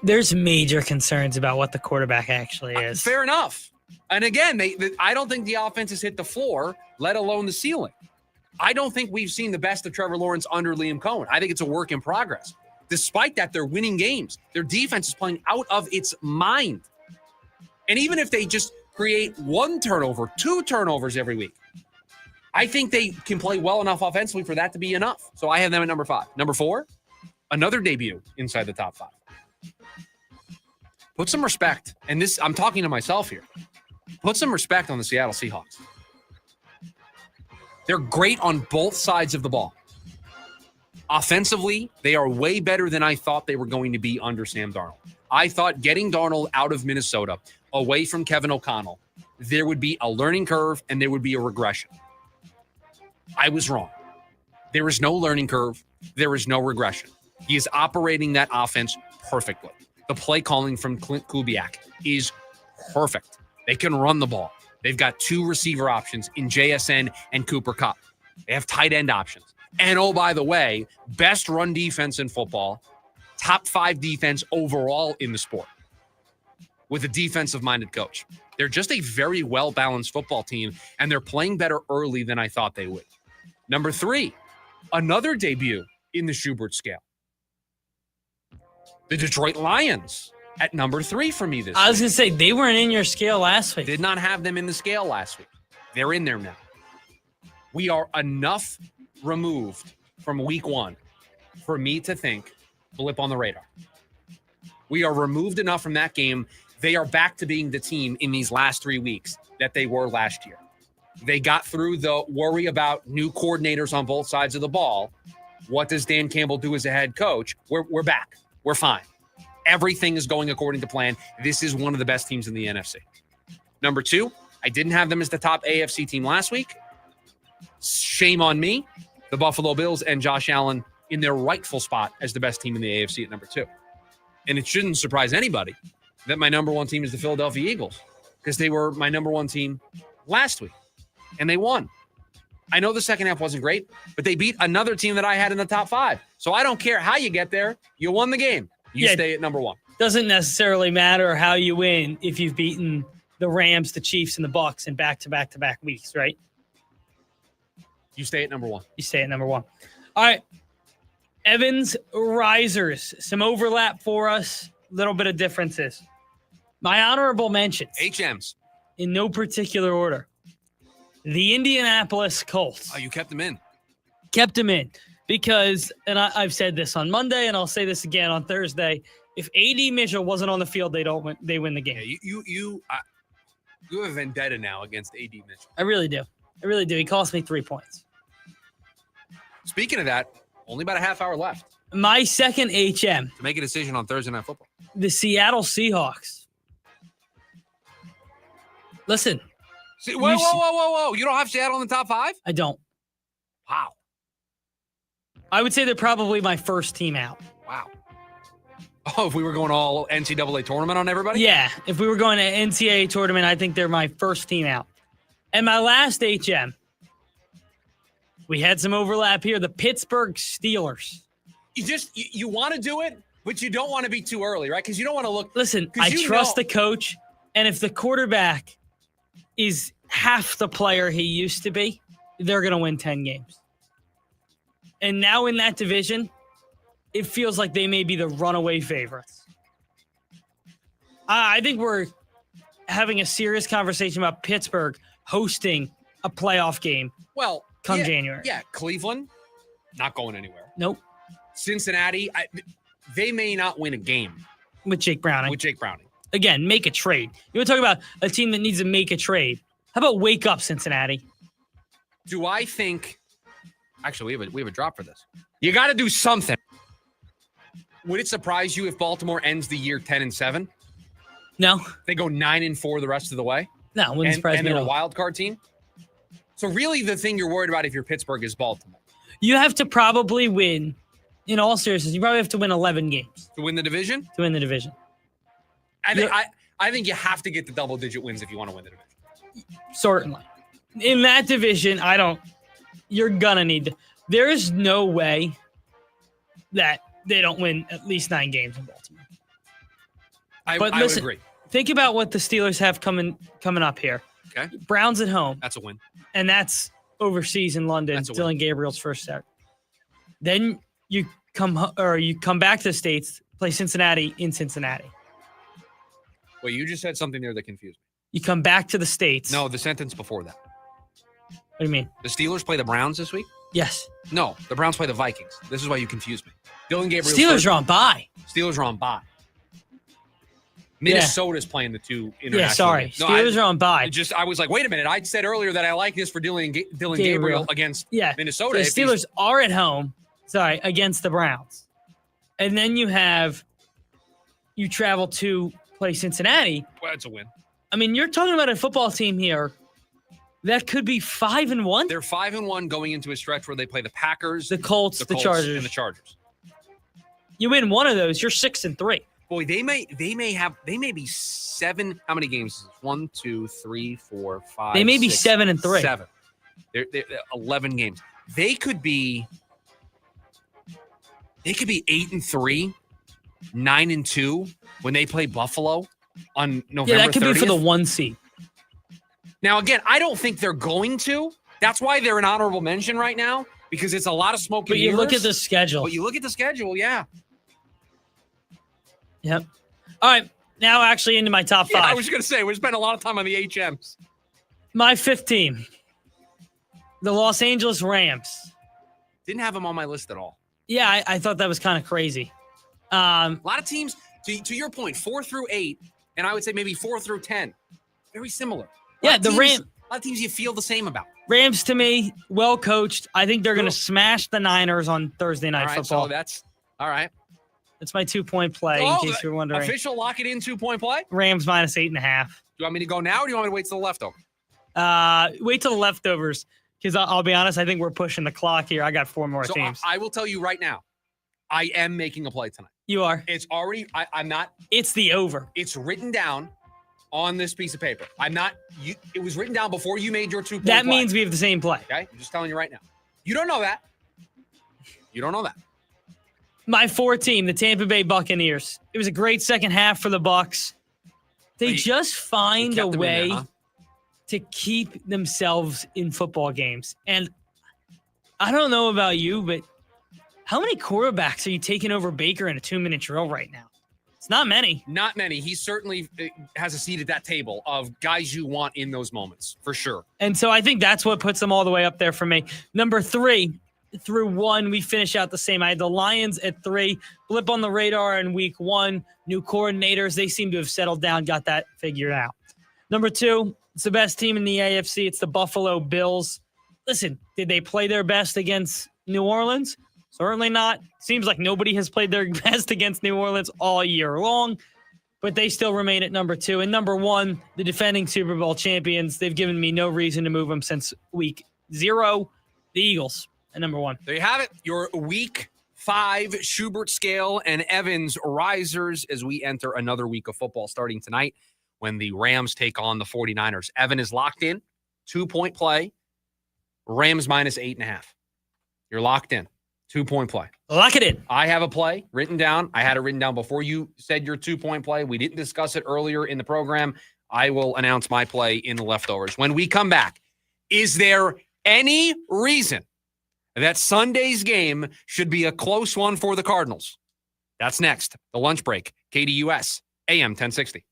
There's major concerns about what the quarterback actually is. Fair enough. And again, I don't think the offense has hit the floor, let alone the ceiling. I don't think we've seen the best of Trevor Lawrence under Liam Cohen. I think it's a work in progress. Despite that, they're winning games. Their defense is playing out of its mind. And even if they just create 1 turnover, 2 turnovers every week, I think they can play well enough offensively for that to be enough. So I have them at number 5. Number 4, another debut inside the top 5. Put some respect, and this, I'm talking to myself here. Put some respect on the Seattle Seahawks. They're great on both sides of the ball. Offensively, they are way better than I thought they were going to be under Sam Darnold. I thought getting Darnold out of Minnesota, away from Kevin O'Connell, there would be a learning curve and there would be a regression. I was wrong. There is no learning curve. There is no regression. He is operating that offense perfectly. The play calling from Clint Kubiak is perfect. They can run the ball. They've got 2 receiver options in JSN and Cooper Kupp. They have tight end options. And oh, by the way, best run defense in football, top 5 defense overall in the sport with a defensive-minded coach. They're just a very well-balanced football team, and they're playing better early than I thought they would. Number 3, another debut in the Schubert scale. The Detroit Lions at number 3 for me this week. I was going to say, they weren't in your scale last week. Did not have them in the scale last week. They're in there now. We are enough removed from week 1 for me to think blip on the radar. We are removed enough from that game. They are back to being the team in these last 3 weeks that they were last year. They got through the worry about new coordinators on both sides of the ball. What does Dan Campbell do as a head coach? We're back. We're fine. Everything is going according to plan. This is one of the best teams in the NFC. Number 2, I didn't have them as the top AFC team last week. Shame on me. The Buffalo Bills and Josh Allen in their rightful spot as the best team in the AFC at number 2. And it shouldn't surprise anybody that my number 1 team is the Philadelphia Eagles, because they were my number 1 team last week, and they won. I know the second half wasn't great, but they beat another team that I had in the top 5. So I don't care how you get there. You won the game. You stay at number 1. doesn't necessarily matter how you win if you've beaten the Rams, the Chiefs, and the Bucs in back-to-back weeks, right? You stay at number one. You stay at number one. All right. Evans Risers. Some overlap for us. Little bit of differences. My honorable mentions. HMs. In no particular order. The Indianapolis Colts. Oh, you kept them in. Kept them in because, and I've said this on Monday, and I'll say this again on Thursday. If AD Mitchell wasn't on the field, they win the game. Yeah, you have a vendetta now against AD Mitchell. I really do. He cost me 3 points. Speaking of that, only about a half hour left. My second HM. To make a decision on Thursday Night Football. The Seattle Seahawks. Listen. Whoa. You don't have Seattle in the top 5? I don't. Wow. I would say they're probably my first team out. Wow. Oh, if we were going all NCAA tournament on everybody? Yeah. If we were going to NCAA tournament, I think they're my first team out. And my last HM, we had some overlap here. The Pittsburgh Steelers. You want to do it, but you don't want to be too early, right? Because you don't want to look. Listen, I trust the coach. And if the quarterback is half the player he used to be, they're going to win 10 games. And now in that division, it feels like they may be the runaway favorites. I think we're having a serious conversation about Pittsburgh hosting a playoff game come January. Yeah, Cleveland, not going anywhere. Nope. Cincinnati, they may not win a game. With Jake Browning. Again, make a trade. You want to talk about a team that needs to make a trade. How about wake up, Cincinnati? Do I think... Actually, we have a drop for this. You got to do something. Would it surprise you if Baltimore ends the year 10-7? No. They go 9-4 the rest of the way? No, wouldn't surprise me and at they're a all. wild card team? So really the thing you're worried about if you're Pittsburgh is Baltimore. You have to probably win, in all seriousness, you probably have to win 11 games. To win the division? To win the division. I think you have to get the double-digit wins if you want to win the division. Certainly. In that division, you're going to need there is no way that they don't win at least 9 games in Baltimore. I would agree. Think about what the Steelers have coming up here. Okay. Browns at home. That's a win. And that's overseas in London. That's a Dylan Gabriel's first start. Then you come back to the States, play Cincinnati in Cincinnati. Wait, you just said something there that confused me. You come back to the States. No, the sentence before that. What do you mean? The Steelers play the Browns this week? Yes. No, the Browns play the Vikings. This is why you confused me. Dylan Gabriel. Steelers are on bye. Steelers are on bye. Minnesota's playing the two international. Yeah, sorry. games. No, Steelers are on bye. I was like, wait a minute. I said earlier that I like this for Dylan Gabriel against Minnesota. The Steelers are at home, against the Browns. And then you travel to play Cincinnati. Well, it's a win. I mean, you're talking about a football team here that could be 5-1. They're 5-1 going into a stretch where they play the Packers, the Colts, the Chargers, and the Chargers. You win one of those, you're 6-3. Boy, they may be 7. How many games is this? 1, 2, 3, 4, 5. They may be 6, 7-3. 7. They're 11 games. They could be 8-3, 9-2 when they play Buffalo on November 30th. Yeah, that could be for the 1 seed. Now, again, I don't think they're going to. That's why they're an honorable mention right now, because it's a lot of smoke. But you look at the schedule. Yeah. Yep. All right. Now actually into my top 5. I was going to say, we spent a lot of time on the HMs. My 5th team, the Los Angeles Rams. Didn't have them on my list at all. Yeah, I thought that was kind of crazy. A lot of teams, to your point, 4 through 8, and I would say maybe 4 through 10. Very similar. A lot of teams you feel the same about. Rams, to me, well coached. I think they're going to smash the Niners on Thursday Night Football. So that's all right. That's my 2-point play, in case you're wondering. Official lock it in 2-point play? Rams minus 8.5. Do you want me to go now, or do you want me to wait till the leftover? Wait till the leftovers, because I'll be honest, I think we're pushing the clock here. I got 4 more teams. I will tell you right now, I am making a play tonight. You are? It's already, I'm not. It's the over. It's written down on this piece of paper. It was written down before you made your 2-point That play. means we have the same play. Okay? I'm just telling you right now. You don't know that. You don't know that. My 4 team, the Tampa Bay Buccaneers. It was a great second half for the Bucs. They just find a way to keep themselves in football games. And I don't know about you, but how many quarterbacks are you taking over Baker in a 2-minute drill right now? It's not many. Not many. He certainly has a seat at that table of guys you want in those moments, for sure. And so I think that's what puts them all the way up there for me. Number 3 through 1, we finish out the same. I had the Lions at 3, blip on the radar in week 1. New coordinators, they seem to have settled down, got that figured out. Number 2, it's the best team in the AFC. It's the Buffalo Bills. Listen, did they play their best against New Orleans? Certainly not. Seems like nobody has played their best against New Orleans all year long, but they still remain at number 2. And number 1, the defending Super Bowl champions. They've given me no reason to move them since week 0. The Eagles at number 1. There you have it. Your week 5 Schubert scale and Evans risers as we enter another week of football starting tonight when the Rams take on the 49ers. Evan is locked in. 2-point play. Rams minus 8.5. You're locked in. 2-point play. Lock it in. I have a play written down. I had it written down before you said your 2-point play. We didn't discuss it earlier in the program. I will announce my play in the leftovers. When we come back, is there any reason that Sunday's game should be a close one for the Cardinals? That's next. The lunch break. KDUS, AM 1060.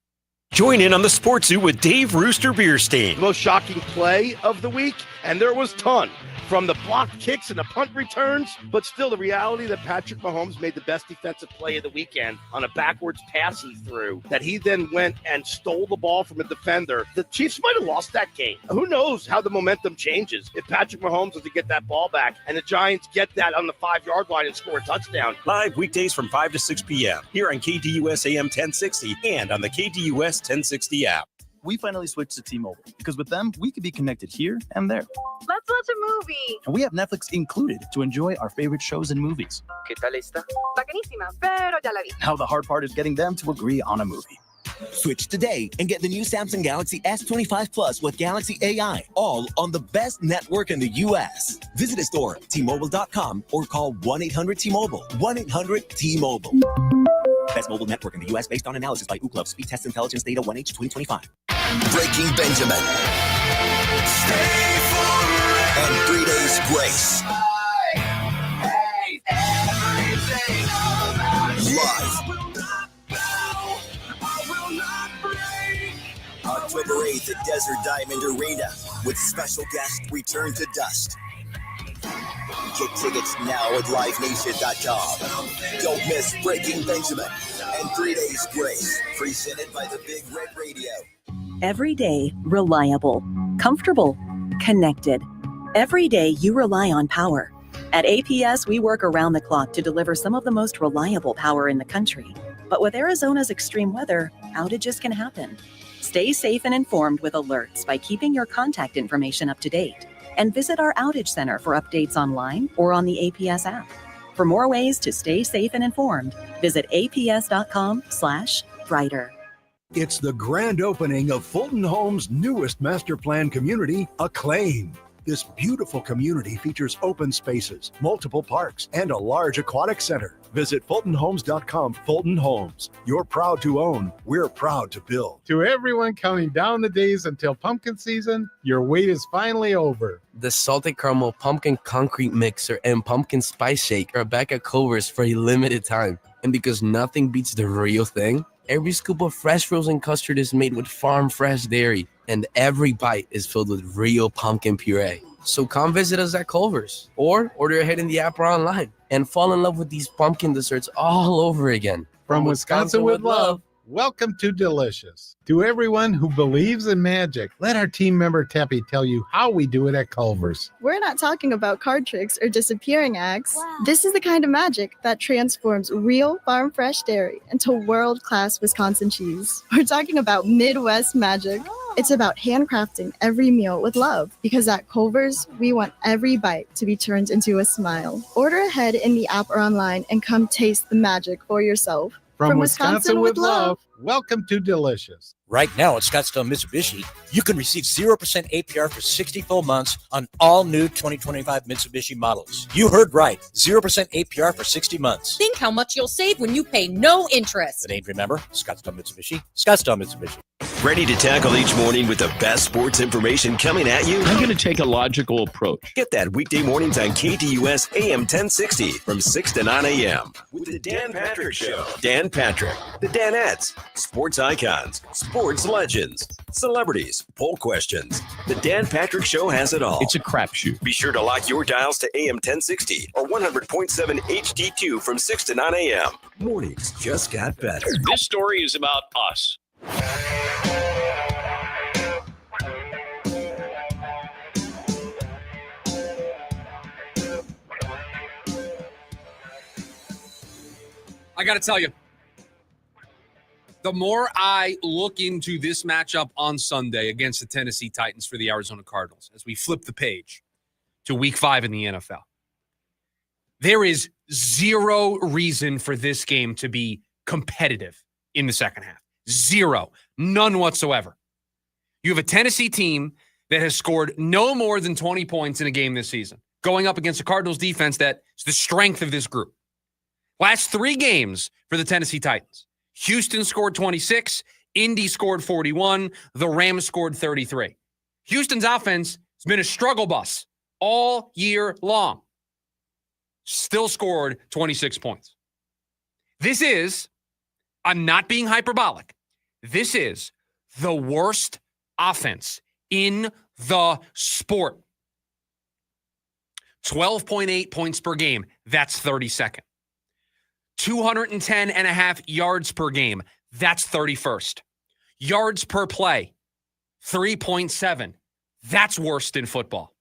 Join in on the Sports Zoo with Dave Rooster Beerstein. Most shocking play of the week, and there was ton. From the blocked kicks and the punt returns, but still the reality that Patrick Mahomes made the best defensive play of the weekend on a backwards pass he threw, that he then went and stole the ball from a defender. The Chiefs might have lost that game. Who knows how the momentum changes if Patrick Mahomes was to get that ball back and the Giants get that on the 5-yard line and score a touchdown. Live weekdays from 5 to 6 p.m. here on KDUS AM 1060 and on the KDUS 1060 app. We finally switched to T-Mobile because with them, we can be connected here and there. Let's watch a movie. And we have Netflix included to enjoy our favorite shows and movies. ¿Qué tal esta? Buenísima, pero ya la vi. Now the hard part is getting them to agree on a movie. Switch today and get the new Samsung Galaxy S25 Plus with Galaxy AI, all on the best network in the U.S. Visit a store, T-Mobile.com, or call 1-800-T-Mobile. 1-800-T-Mobile. Best mobile network in the U.S. based on analysis by Ookla. Speed Test Intelligence Data 1H 2025. Breaking Benjamin. Stay forever. And 3 Days Grace. Live. October 8th at Desert Diamond Arena with special guest Return to Dust. Get tickets now at livenation.com. Don't miss Breaking Benjamin and 3 Days Grace, presented by the Big Red Radio. Every day, reliable, comfortable, connected. Every day you rely on power. At APS, we work around the clock to deliver some of the most reliable power in the country. But with Arizona's extreme weather, outages can happen. Stay safe and informed with alerts by keeping your contact information up to date. And visit our outage center for updates online or on the APS app. For more ways to stay safe and informed, visit aps.com/brighter. It's the grand opening of Fulton Homes' newest master plan community, Acclaim. This beautiful community features open spaces, multiple parks, and a large aquatic center. Visit FultonHomes.com. Fulton Homes. You're proud to own. We're proud to build. To everyone counting down the days until pumpkin season, your wait is finally over. The salted caramel pumpkin concrete mixer and pumpkin spice shake are back at Culver's for a limited time. And because nothing beats the real thing, every scoop of fresh frozen custard is made with farm fresh dairy, and every bite is filled with real pumpkin puree. So come visit us at Culver's or order ahead in the app or online and fall in love with these pumpkin desserts all over again. From Wisconsin with love, welcome to Delicious. To everyone who believes in magic, let our team member Teppy tell you how we do it at Culver's. We're not talking about card tricks or disappearing acts. Wow. This is the kind of magic that transforms real farm fresh dairy into world-class Wisconsin cheese. We're talking about Midwest magic. It's about handcrafting every meal with love, because at Culver's, we want every bite to be turned into a smile. Order ahead in the app or online and come taste the magic for yourself. From Wisconsin with love, welcome to Delicious. Right now at Scottsdale Mitsubishi, You can receive 0% APR for 60 full months on all new 2025 Mitsubishi models. You heard right. 0% APR for 60 months. Think how much you'll save when you pay no interest. The name, remember? Scottsdale Mitsubishi. Scottsdale Mitsubishi. Ready to tackle each morning with the best sports information coming at you? I'm going to take a logical approach. Get that weekday mornings on KTUS AM 1060 from 6 to 9 a.m. with the Dan Patrick Show. Dan Patrick, the Danettes, sports icons, sports legends, celebrities, poll questions. The Dan Patrick Show has it all. It's a crapshoot. Be sure to lock your dials to AM 1060 or 100.7 HD2 from 6 to 9 a.m. Mornings just got better. This story is about us. I got to tell you, the more I look into this matchup on Sunday against the Tennessee Titans for the Arizona Cardinals, as we flip the page to week 5 in the NFL, there is zero reason for this game to be competitive in the second half. Zero. None whatsoever. You have a Tennessee team that has scored no more than 20 points in a game this season, going up against a Cardinals defense that is the strength of this group. Last 3 games for the Tennessee Titans. Houston scored 26. Indy scored 41. The Rams scored 33. Houston's offense has been a struggle bus all year long. Still scored 26 points. This is, I'm not being hyperbolic, this is the worst offense in the sport. 12.8 points per game. That's 32nd. 210.5 yards per game. That's 31st. Yards per play, 3.7. That's worst in football.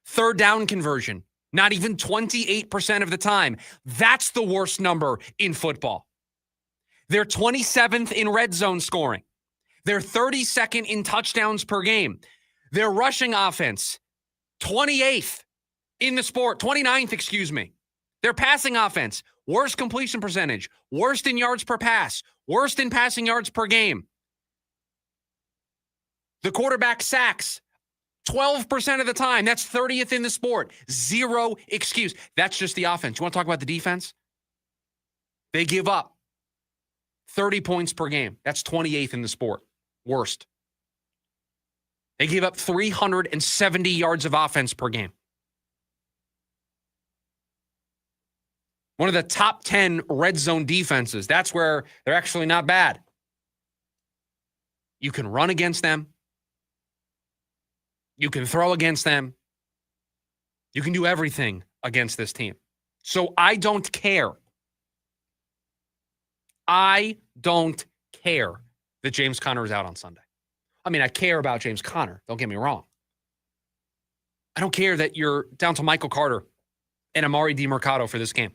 Third down conversion, not even 28% of the time. That's the worst number in football. They're 27th in red zone scoring. They're 32nd in touchdowns per game. Their rushing offense, 28th in the sport, 29th, excuse me. Their passing offense, worst completion percentage, worst in yards per pass, worst in passing yards per game. The quarterback sacks 12% of the time. That's 30th in the sport. Zero excuse. That's just the offense. You want to talk about the defense? They give up 30 points per game. That's 28th in the sport. Worst. They give up 370 yards of offense per game. One of the top 10 red zone defenses. That's where they're actually not bad. You can run against them. You can throw against them. You can do everything against this team. So I don't care. I don't care that James Conner is out on Sunday. I mean, I care about James Conner. Don't get me wrong. I don't care that you're down to Michael Carter and Amari DiMercato for this game.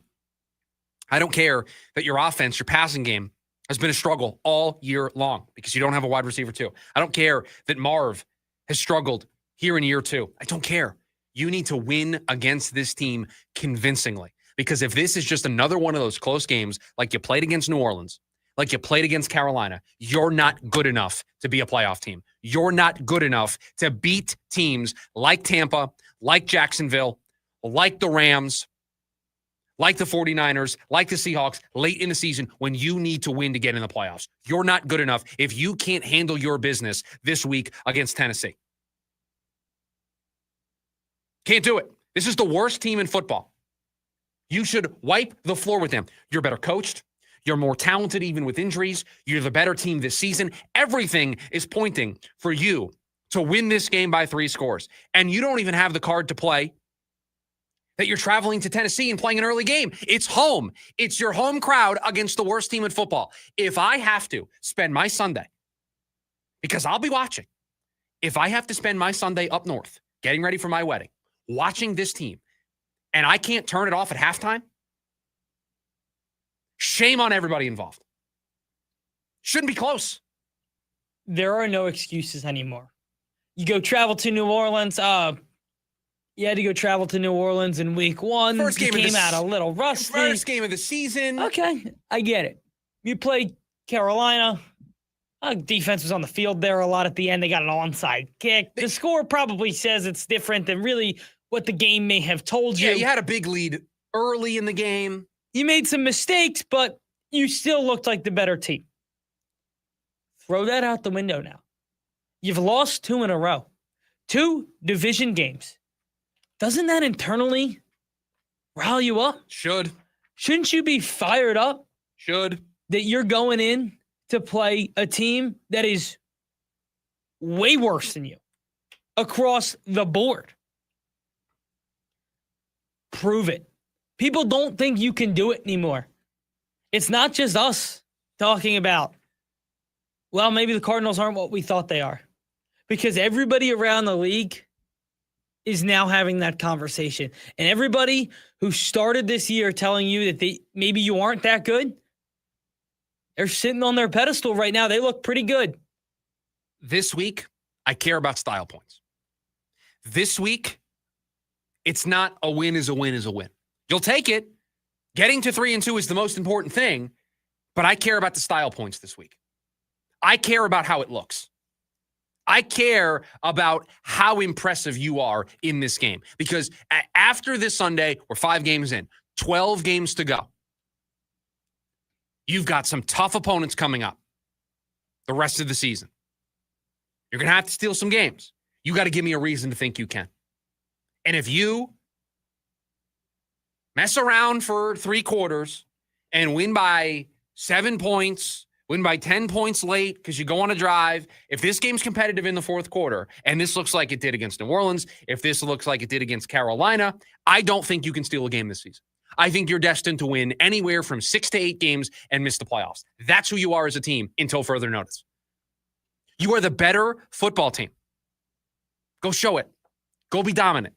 I don't care that your offense, your passing game, has been a struggle all year long because you don't have a wide receiver too. I don't care that Marv has struggled here in year 2. I don't care. You need to win against this team convincingly, because if this is just another one of those close games like you played against New Orleans, like you played against Carolina, you're not good enough to be a playoff team. You're not good enough to beat teams like Tampa, like Jacksonville, like the Rams, like the 49ers, like the Seahawks late in the season when you need to win to get in the playoffs. You're not good enough if you can't handle your business this week against Tennessee. Can't do it. This is the worst team in football. You should wipe the floor with them. You're better coached. You're more talented even with injuries. You're the better team this season. Everything is pointing for you to win this game by 3 scores. And you don't even have the card to play that you're traveling to Tennessee and playing an early game. It's home. It's your home crowd against the worst team in football. If I have to spend my Sunday, because I'll be watching, if I have to spend my Sunday up north, getting ready for my wedding, watching this team, and I can't turn it off at halftime, shame on everybody involved. Shouldn't be close. There are no excuses anymore. You go travel to New Orleans. You had to go travel to New Orleans in week 1. First game you came out a little rusty. First game of the season. Okay, I get it. You played Carolina. Defense was on the field there a lot at the end. They got an onside kick. The score probably says it's different than really what the game may have told you. Yeah, you had a big lead early in the game. You made some mistakes, but you still looked like the better team. Throw that out the window now. You've lost 2 in a row. 2 division games. Doesn't that internally rile you up? Should. Shouldn't you be fired up? Should. That you're going in to play a team that is way worse than you across the board. Prove it. People don't think you can do it anymore. It's not just us talking about, well, maybe the Cardinals aren't what we thought they are. Because everybody around the league is now having that conversation. And everybody who started this year telling you that maybe you aren't that good, they're sitting on their pedestal right now. They look pretty good. This week, I care about style points. This week, it's not a win is a win is a win. You'll take it. Getting to 3-2 is the most important thing, but I care about the style points this week. I care about how it looks. I care about how impressive you are in this game because after this Sunday, we're 5 games in, 12 games to go. You've got some tough opponents coming up the rest of the season. You're going to have to steal some games. You got to give me a reason to think you can. And if you mess around for 3 quarters and win by 7 points, win by 10 points late because you go on a drive, if this game's competitive in the 4th quarter, and this looks like it did against New Orleans, if this looks like it did against Carolina, I don't think you can steal a game this season. I think you're destined to win anywhere from 6 to 8 games and miss the playoffs. That's who you are as a team until further notice. You are the better football team. Go show it. Go be dominant.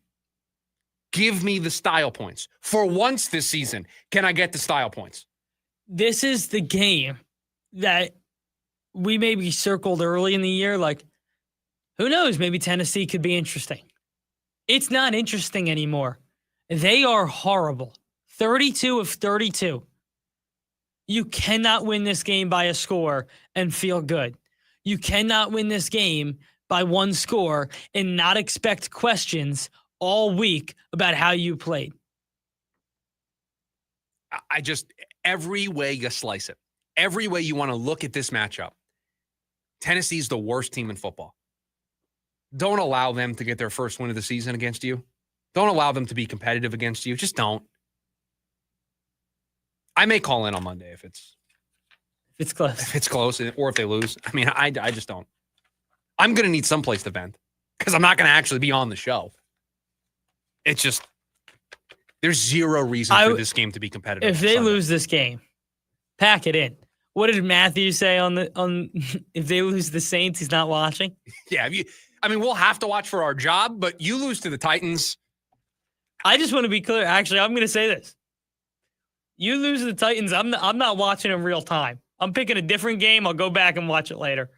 Give me the style points. For once this season, can I get the style points? This is the game that we maybe circled early in the year. Like, who knows? Maybe Tennessee could be interesting. It's not interesting anymore. They are horrible. 32 of 32. You cannot win this game by a score and feel good. You cannot win this game by 1 score and not expect questions all week about how you played. Every way you slice it, every way you want to look at this matchup, Tennessee's the worst team in football. Don't allow them to get their first win of the season against you. Don't allow them to be competitive against you. Just don't. I may call in on Monday if it's close. If it's close, or if they lose. I mean, I just don't. I'm going to need someplace to vent because I'm not going to actually be on the show. It's just, there's zero reason for this game to be competitive. If they lose this game, pack it in. What did Matthew say on if they lose the Saints, he's not watching? Yeah, we'll have to watch for our job, but you lose to the Titans. I just want to be clear. Actually, I'm going to say this. You lose to the Titans, I'm not watching in real time. I'm picking a different game. I'll go back and watch it later.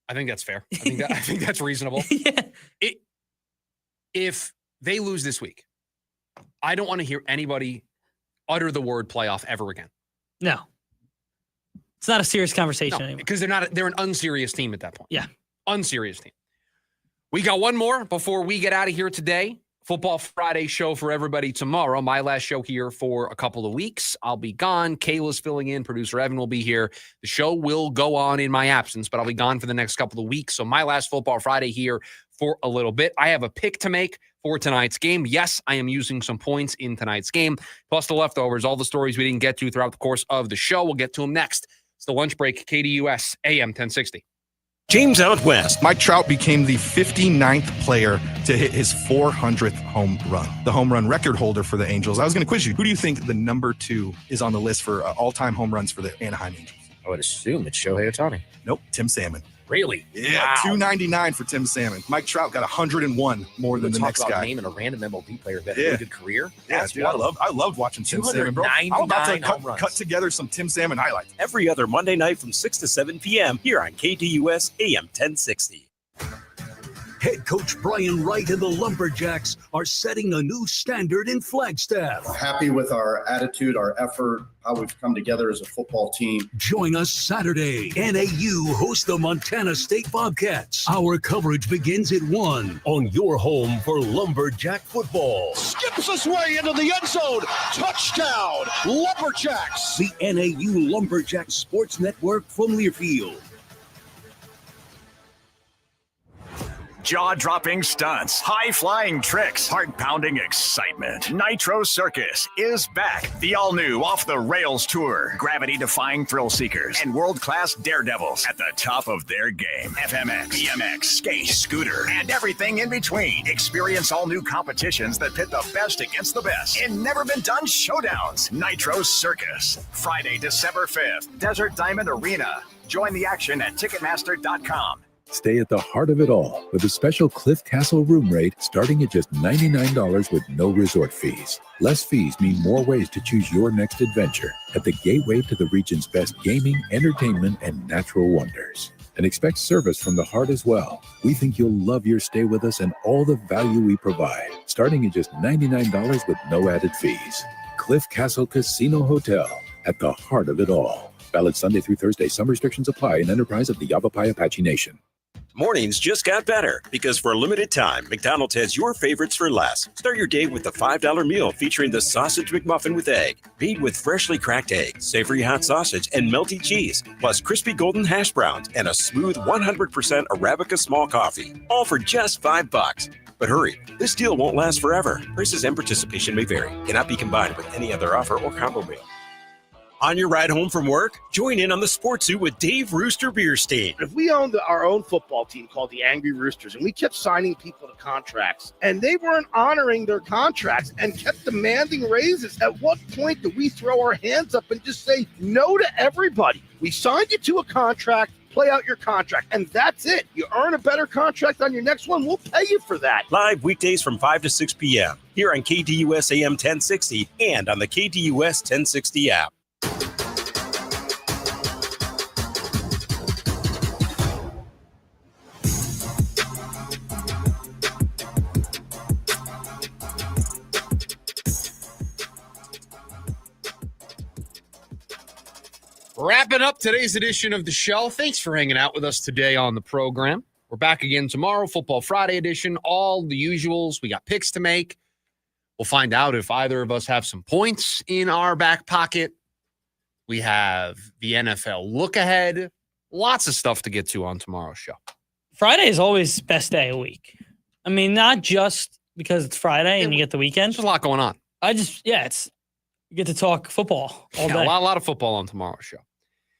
I think that's fair. I think that's reasonable. Yeah. If they lose this week, I don't want to hear anybody utter the word playoff ever again. No. It's not a serious conversation anymore. Because they're an unserious team at that point. Yeah. Unserious team. We got one more before we get out of here today. Football Friday show for everybody tomorrow. My last show here for a couple of weeks. I'll be gone. Kayla's filling in. Producer Evan will be here. The show will go on in my absence, but I'll be gone for the next couple of weeks. So my last Football Friday here for a little bit. I have a pick to make for tonight's game. Yes, I am using some points in tonight's game, plus the leftovers, all the stories we didn't get to throughout the course of the show. We'll get to them next. It's the lunch break, KDUS AM 1060. James out west. Mike Trout became the 59th player to hit his 400th home run. The home run record holder for the Angels. I was going to quiz you. Who do you think the number 2 is on the list for all-time home runs for the Anaheim Angels? I would assume it's Shohei Ohtani. Nope, Tim Salmon. Really? Yeah, wow. 299 for Tim Salmon. Mike Trout got 101 more than the next guy. Naming a random MLB player that had a really good career. Yeah, dude, I loved watching Tim Salmon, bro. I'm about to cut together some Tim Salmon highlights. Every other Monday night from 6 to 7 p.m. here on KDUS AM 1060. Head coach Brian Wright and the Lumberjacks are setting a new standard in Flagstaff. Happy with our attitude, our effort, how we've come together as a football team. Join us Saturday. NAU hosts the Montana State Bobcats. Our coverage begins at 1 on your home for Lumberjack football. Skips his way into the end zone. Touchdown, Lumberjacks. The NAU Lumberjack Sports Network from Learfield. Jaw-dropping stunts, high-flying tricks, heart-pounding excitement. Nitro Circus is back. The all-new off-the-rails tour. Gravity-defying thrill seekers and world-class daredevils at the top of their game. FMX, BMX, skate, scooter, and everything in between. Experience all new competitions that pit the best against the best in never-been-done showdowns. Nitro Circus. Friday, December 5th. Desert Diamond Arena. Join the action at Ticketmaster.com. Stay at the heart of it all with a special Cliff Castle room rate starting at just $99 with no resort fees. Less fees mean more ways to choose your next adventure at the gateway to the region's best gaming, entertainment, and natural wonders. And expect service from the heart as well. We think you'll love your stay with us and all the value we provide, starting at just $99 with no added fees. Cliff Castle Casino Hotel, at the heart of it all. Valid Sunday through Thursday. Some restrictions apply. An enterprise of the Yavapai Apache Nation. Mornings just got better because for a limited time, McDonald's has your favorites for less. Start your day with the $5 meal featuring the Sausage McMuffin with egg, made with freshly cracked egg, savory hot sausage, and melty cheese, plus crispy golden hash browns and a smooth 100% Arabica small coffee, all for just $5. But hurry, this deal won't last forever. Prices and participation may vary. Cannot be combined with any other offer or combo meal. On your ride home from work, join in on the Sports Zoo with Dave Rooster Bierstein. If we owned our own football team called the Angry Roosters and we kept signing people to contracts and they weren't honoring their contracts and kept demanding raises, at what point do we throw our hands up and just say no to everybody? We signed you to a contract. Play out your contract, and that's it. You earn a better contract on your next one, we'll pay you for that. Live weekdays from 5 to 6 p.m. here on KDUS AM 1060 and on the KDUS 1060 app. Wrapping up today's edition of the show. Thanks for hanging out with us today on the program. We're back again tomorrow, Football Friday edition. All the usuals. We got picks to make. We'll find out if either of us have some points in our back pocket. We have the NFL look ahead. Lots of stuff to get to on tomorrow's show. Friday is always best day of the week. I mean, not just because it's Friday and you get the weekend. There's a lot going on. You get to talk football all day. A lot of football on tomorrow's show.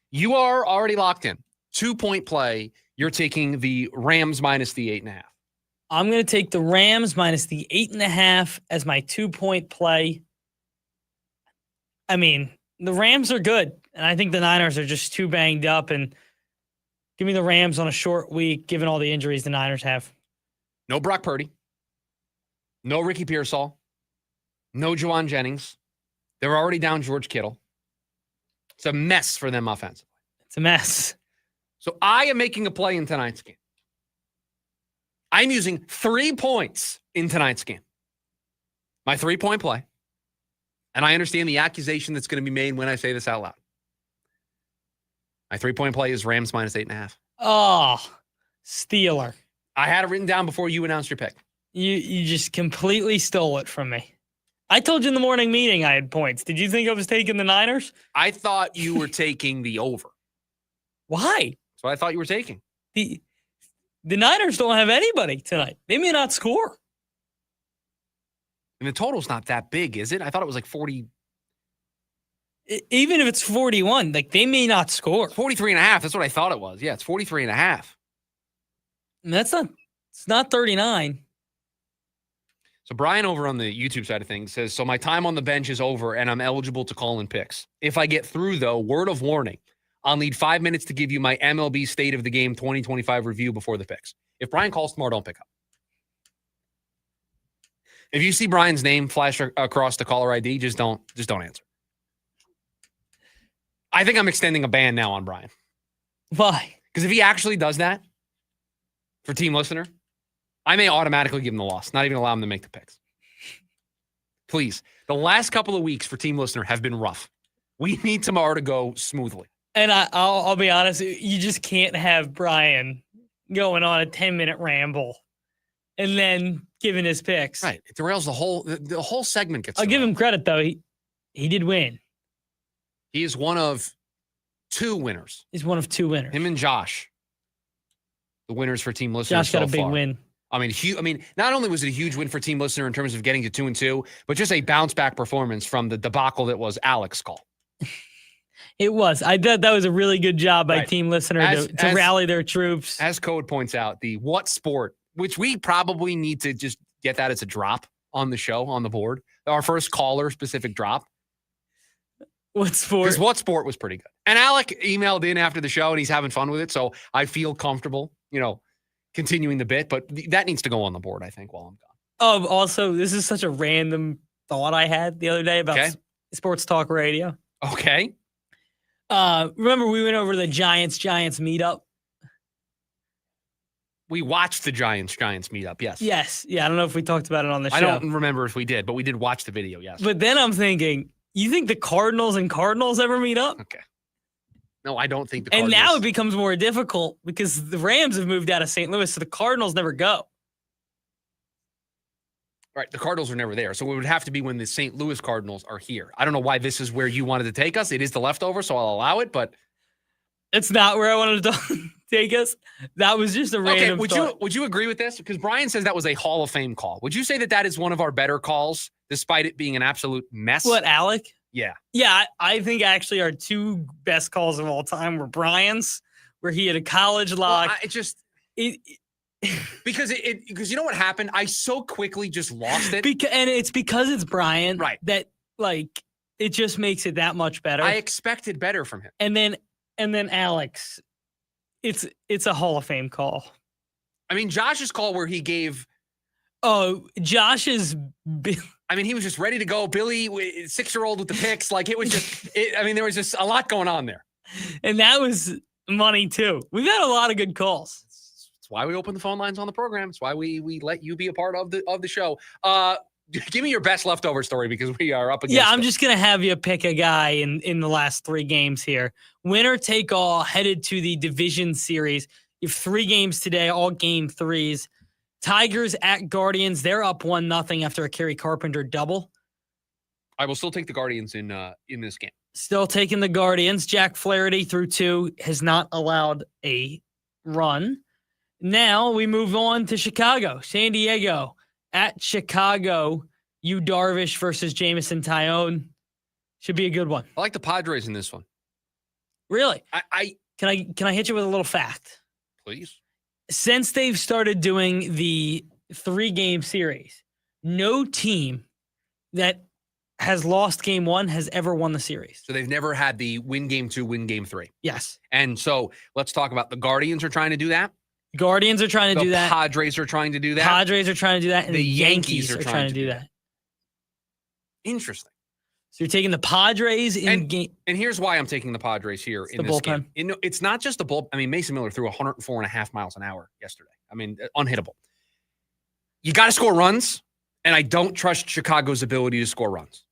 You are already locked in. 2-point play. You're taking the Rams minus the 8.5. I'm going to take the Rams minus the 8.5 as my 2-point play. I mean, the Rams are good, and I think the Niners are just too banged up. And give me the Rams on a short week, given all the injuries the Niners have. No Brock Purdy. No Ricky Pearsall. No Juwan Jennings. They're already down George Kittle. It's a mess for them offensively. It's a mess. So I am making a play in tonight's game. I'm using 3 points in tonight's game. My 3-point play. And I understand the accusation that's going to be made when I say this out loud. My 3-point play is Rams minus 8.5. Oh, Steeler. I had it written down before you announced your pick. You just completely stole it from me. I told you in the morning meeting I had points. Did you think I was taking the Niners? I thought you were taking the over. Why? That's what I thought you were taking. The Niners don't have anybody tonight. They may not score. And the total's not that big, is it? I thought it was like 40. Even if it's 41, like they may not score. 43.5. That's what I thought it was. Yeah, it's 43.5. And it's not 39. So Brian over on the YouTube side of things says, so my time on the bench is over and I'm eligible to call in picks. If I get through, though, word of warning, I'll need 5 minutes to give you my MLB State of the Game 2025 review before the picks. If Brian calls tomorrow, don't pick up. If you see Brian's name flash across the caller ID, just don't answer. I think I'm extending a ban now on Brian. Why? Because if he actually does that for Team Listener, I may automatically give them the loss, not even allow them to make the picks. Please. The last couple of weeks for Team Listener have been rough. We need tomorrow to go smoothly. And I'll be honest, you just can't have Brian going on a 10-minute ramble and then giving his picks. Right. It derails the whole segment gets I'll give him credit, though. He did win. He is one of 2 winners. He's one of 2 winners. Him and Josh, the winners for Team Listener. Josh got a big win. I mean, not only was it a huge win for Team Listener in terms of getting to 2-2, but just a bounce back performance from the debacle that was Alex's call. It was. I thought that was a really good job by Team Listener to rally their troops. As Code points out, the what sport, which we probably need to just get that as a drop on the show, on the board. Our first caller specific drop. What sport? Because what sport was pretty good. And Alec emailed in after the show and he's having fun with it. So I feel comfortable, continuing the bit, but that needs to go on the board, I think, while I'm gone. Also, this is such a random thought I had the other day about sports talk radio. Okay. Remember we went over the Giants meetup? We watched the Giants meetup, yes. Yes. Yeah, I don't know if we talked about it on the show. I don't remember if we did, but we did watch the video, yes. But then I'm thinking, you think the Cardinals ever meet up? Okay. No, I don't think the Cardinals. And now it becomes more difficult because the Rams have moved out of St. Louis, so the Cardinals never go. Right, the Cardinals are never there. So it would have to be when the St. Louis Cardinals are here. I don't know why this is where you wanted to take us. It is the leftover, so I'll allow it, but it's not where I wanted to take us. That was just a random thought. Would you agree with this? Because Brian says that was a Hall of Fame call. Would you say that is one of our better calls, despite it being an absolute mess? What, Alec? Yeah. Yeah, I think actually our 2 best calls of all time were Brian's, where he had a college lock. Well, because you know what happened? I so quickly just lost it. And it's because it's Brian, right? That it just makes it that much better. I expected better from him. And then Alex, it's a Hall of Fame call. I mean, Josh's call where he gave. Oh, Josh's. I mean, he was just ready to go. Billy, 6-year-old with the picks. It was just. There was just a lot going on there. And that was money too. We've had a lot of good calls. That's why we open the phone lines on the program. It's why we let you be a part of the show. Give me your best leftover story because we are up against Yeah, I'm just going to have you pick a guy in the last 3 games here. Winner take all, headed to the division series. You have 3 games today, all game 3s. Tigers at Guardians. They're up 1-0 after a Kerry Carpenter double. I will still take the Guardians in this game. Still taking the Guardians. Jack Flaherty through 2 has not allowed a run. Now we move on to Chicago. San Diego at Chicago. Yu Darvish versus Jameson Taillon. Should be a good one. I like the Padres in this one. Really? Can I hit you with a little fact? Please. Since they've started doing the 3-game series, no team that has lost game 1 has ever won the series. So they've never had the win game 2, win game 3. Yes. And so let's talk about the Guardians are trying to do that. Guardians are trying to do that. The Padres are trying to do that. Padres are trying to do that. And the Yankees are trying to do that. Interesting. So you're taking the Padres in game. And here's why I'm taking the Padres here in this bullpen. game. It's not just the bullpen. I mean, Mason Miller threw 104.5 miles an hour yesterday. I mean, unhittable. You got to score runs, and I don't trust Chicago's ability to score runs.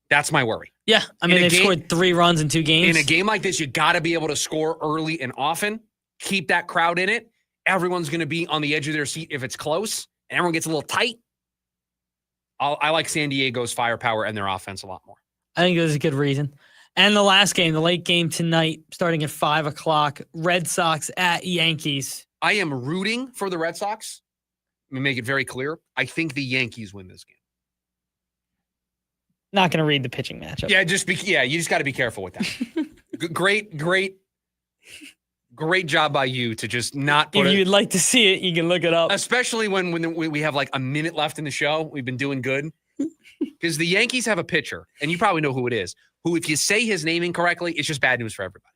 That's my worry. Yeah, I mean, they've scored 3 runs in 2 games. In a game like this, you got to be able to score early and often. Keep that crowd in it. Everyone's going to be on the edge of their seat if it's close, and everyone gets a little tight. I like San Diego's firepower and their offense a lot more. I think there's a good reason. And the last game, the late game tonight, starting at 5 o'clock, Red Sox at Yankees. I am rooting for the Red Sox. Let me make it very clear. I think the Yankees win this game. Not going to read the pitching matchup. Yeah, you just got to be careful with that. Great job by you to just not put If you'd like to see it, you can look it up. Especially when we have like a minute left in the show. We've been doing good. Because the Yankees have a pitcher, and you probably know who it is, who if you say his name incorrectly, it's just bad news for everybody.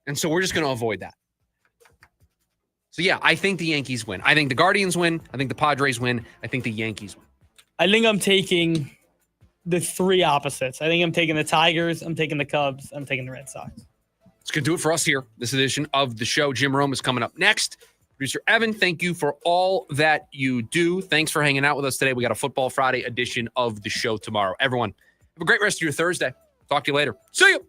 And so we're just going to avoid that. So, yeah, I think the Yankees win. I think the Guardians win. I think the Padres win. I think the Yankees win. I think I'm taking the 3 opposites. I think I'm taking the Tigers. I'm taking the Cubs. I'm taking the Red Sox. It's going to do it for us here. This edition of the show. Jim Rome is coming up next. Producer Evan, thank you for all that you do. Thanks for hanging out with us today. We got a Football Friday edition of the show tomorrow. Everyone, have a great rest of your Thursday. Talk to you later. See you.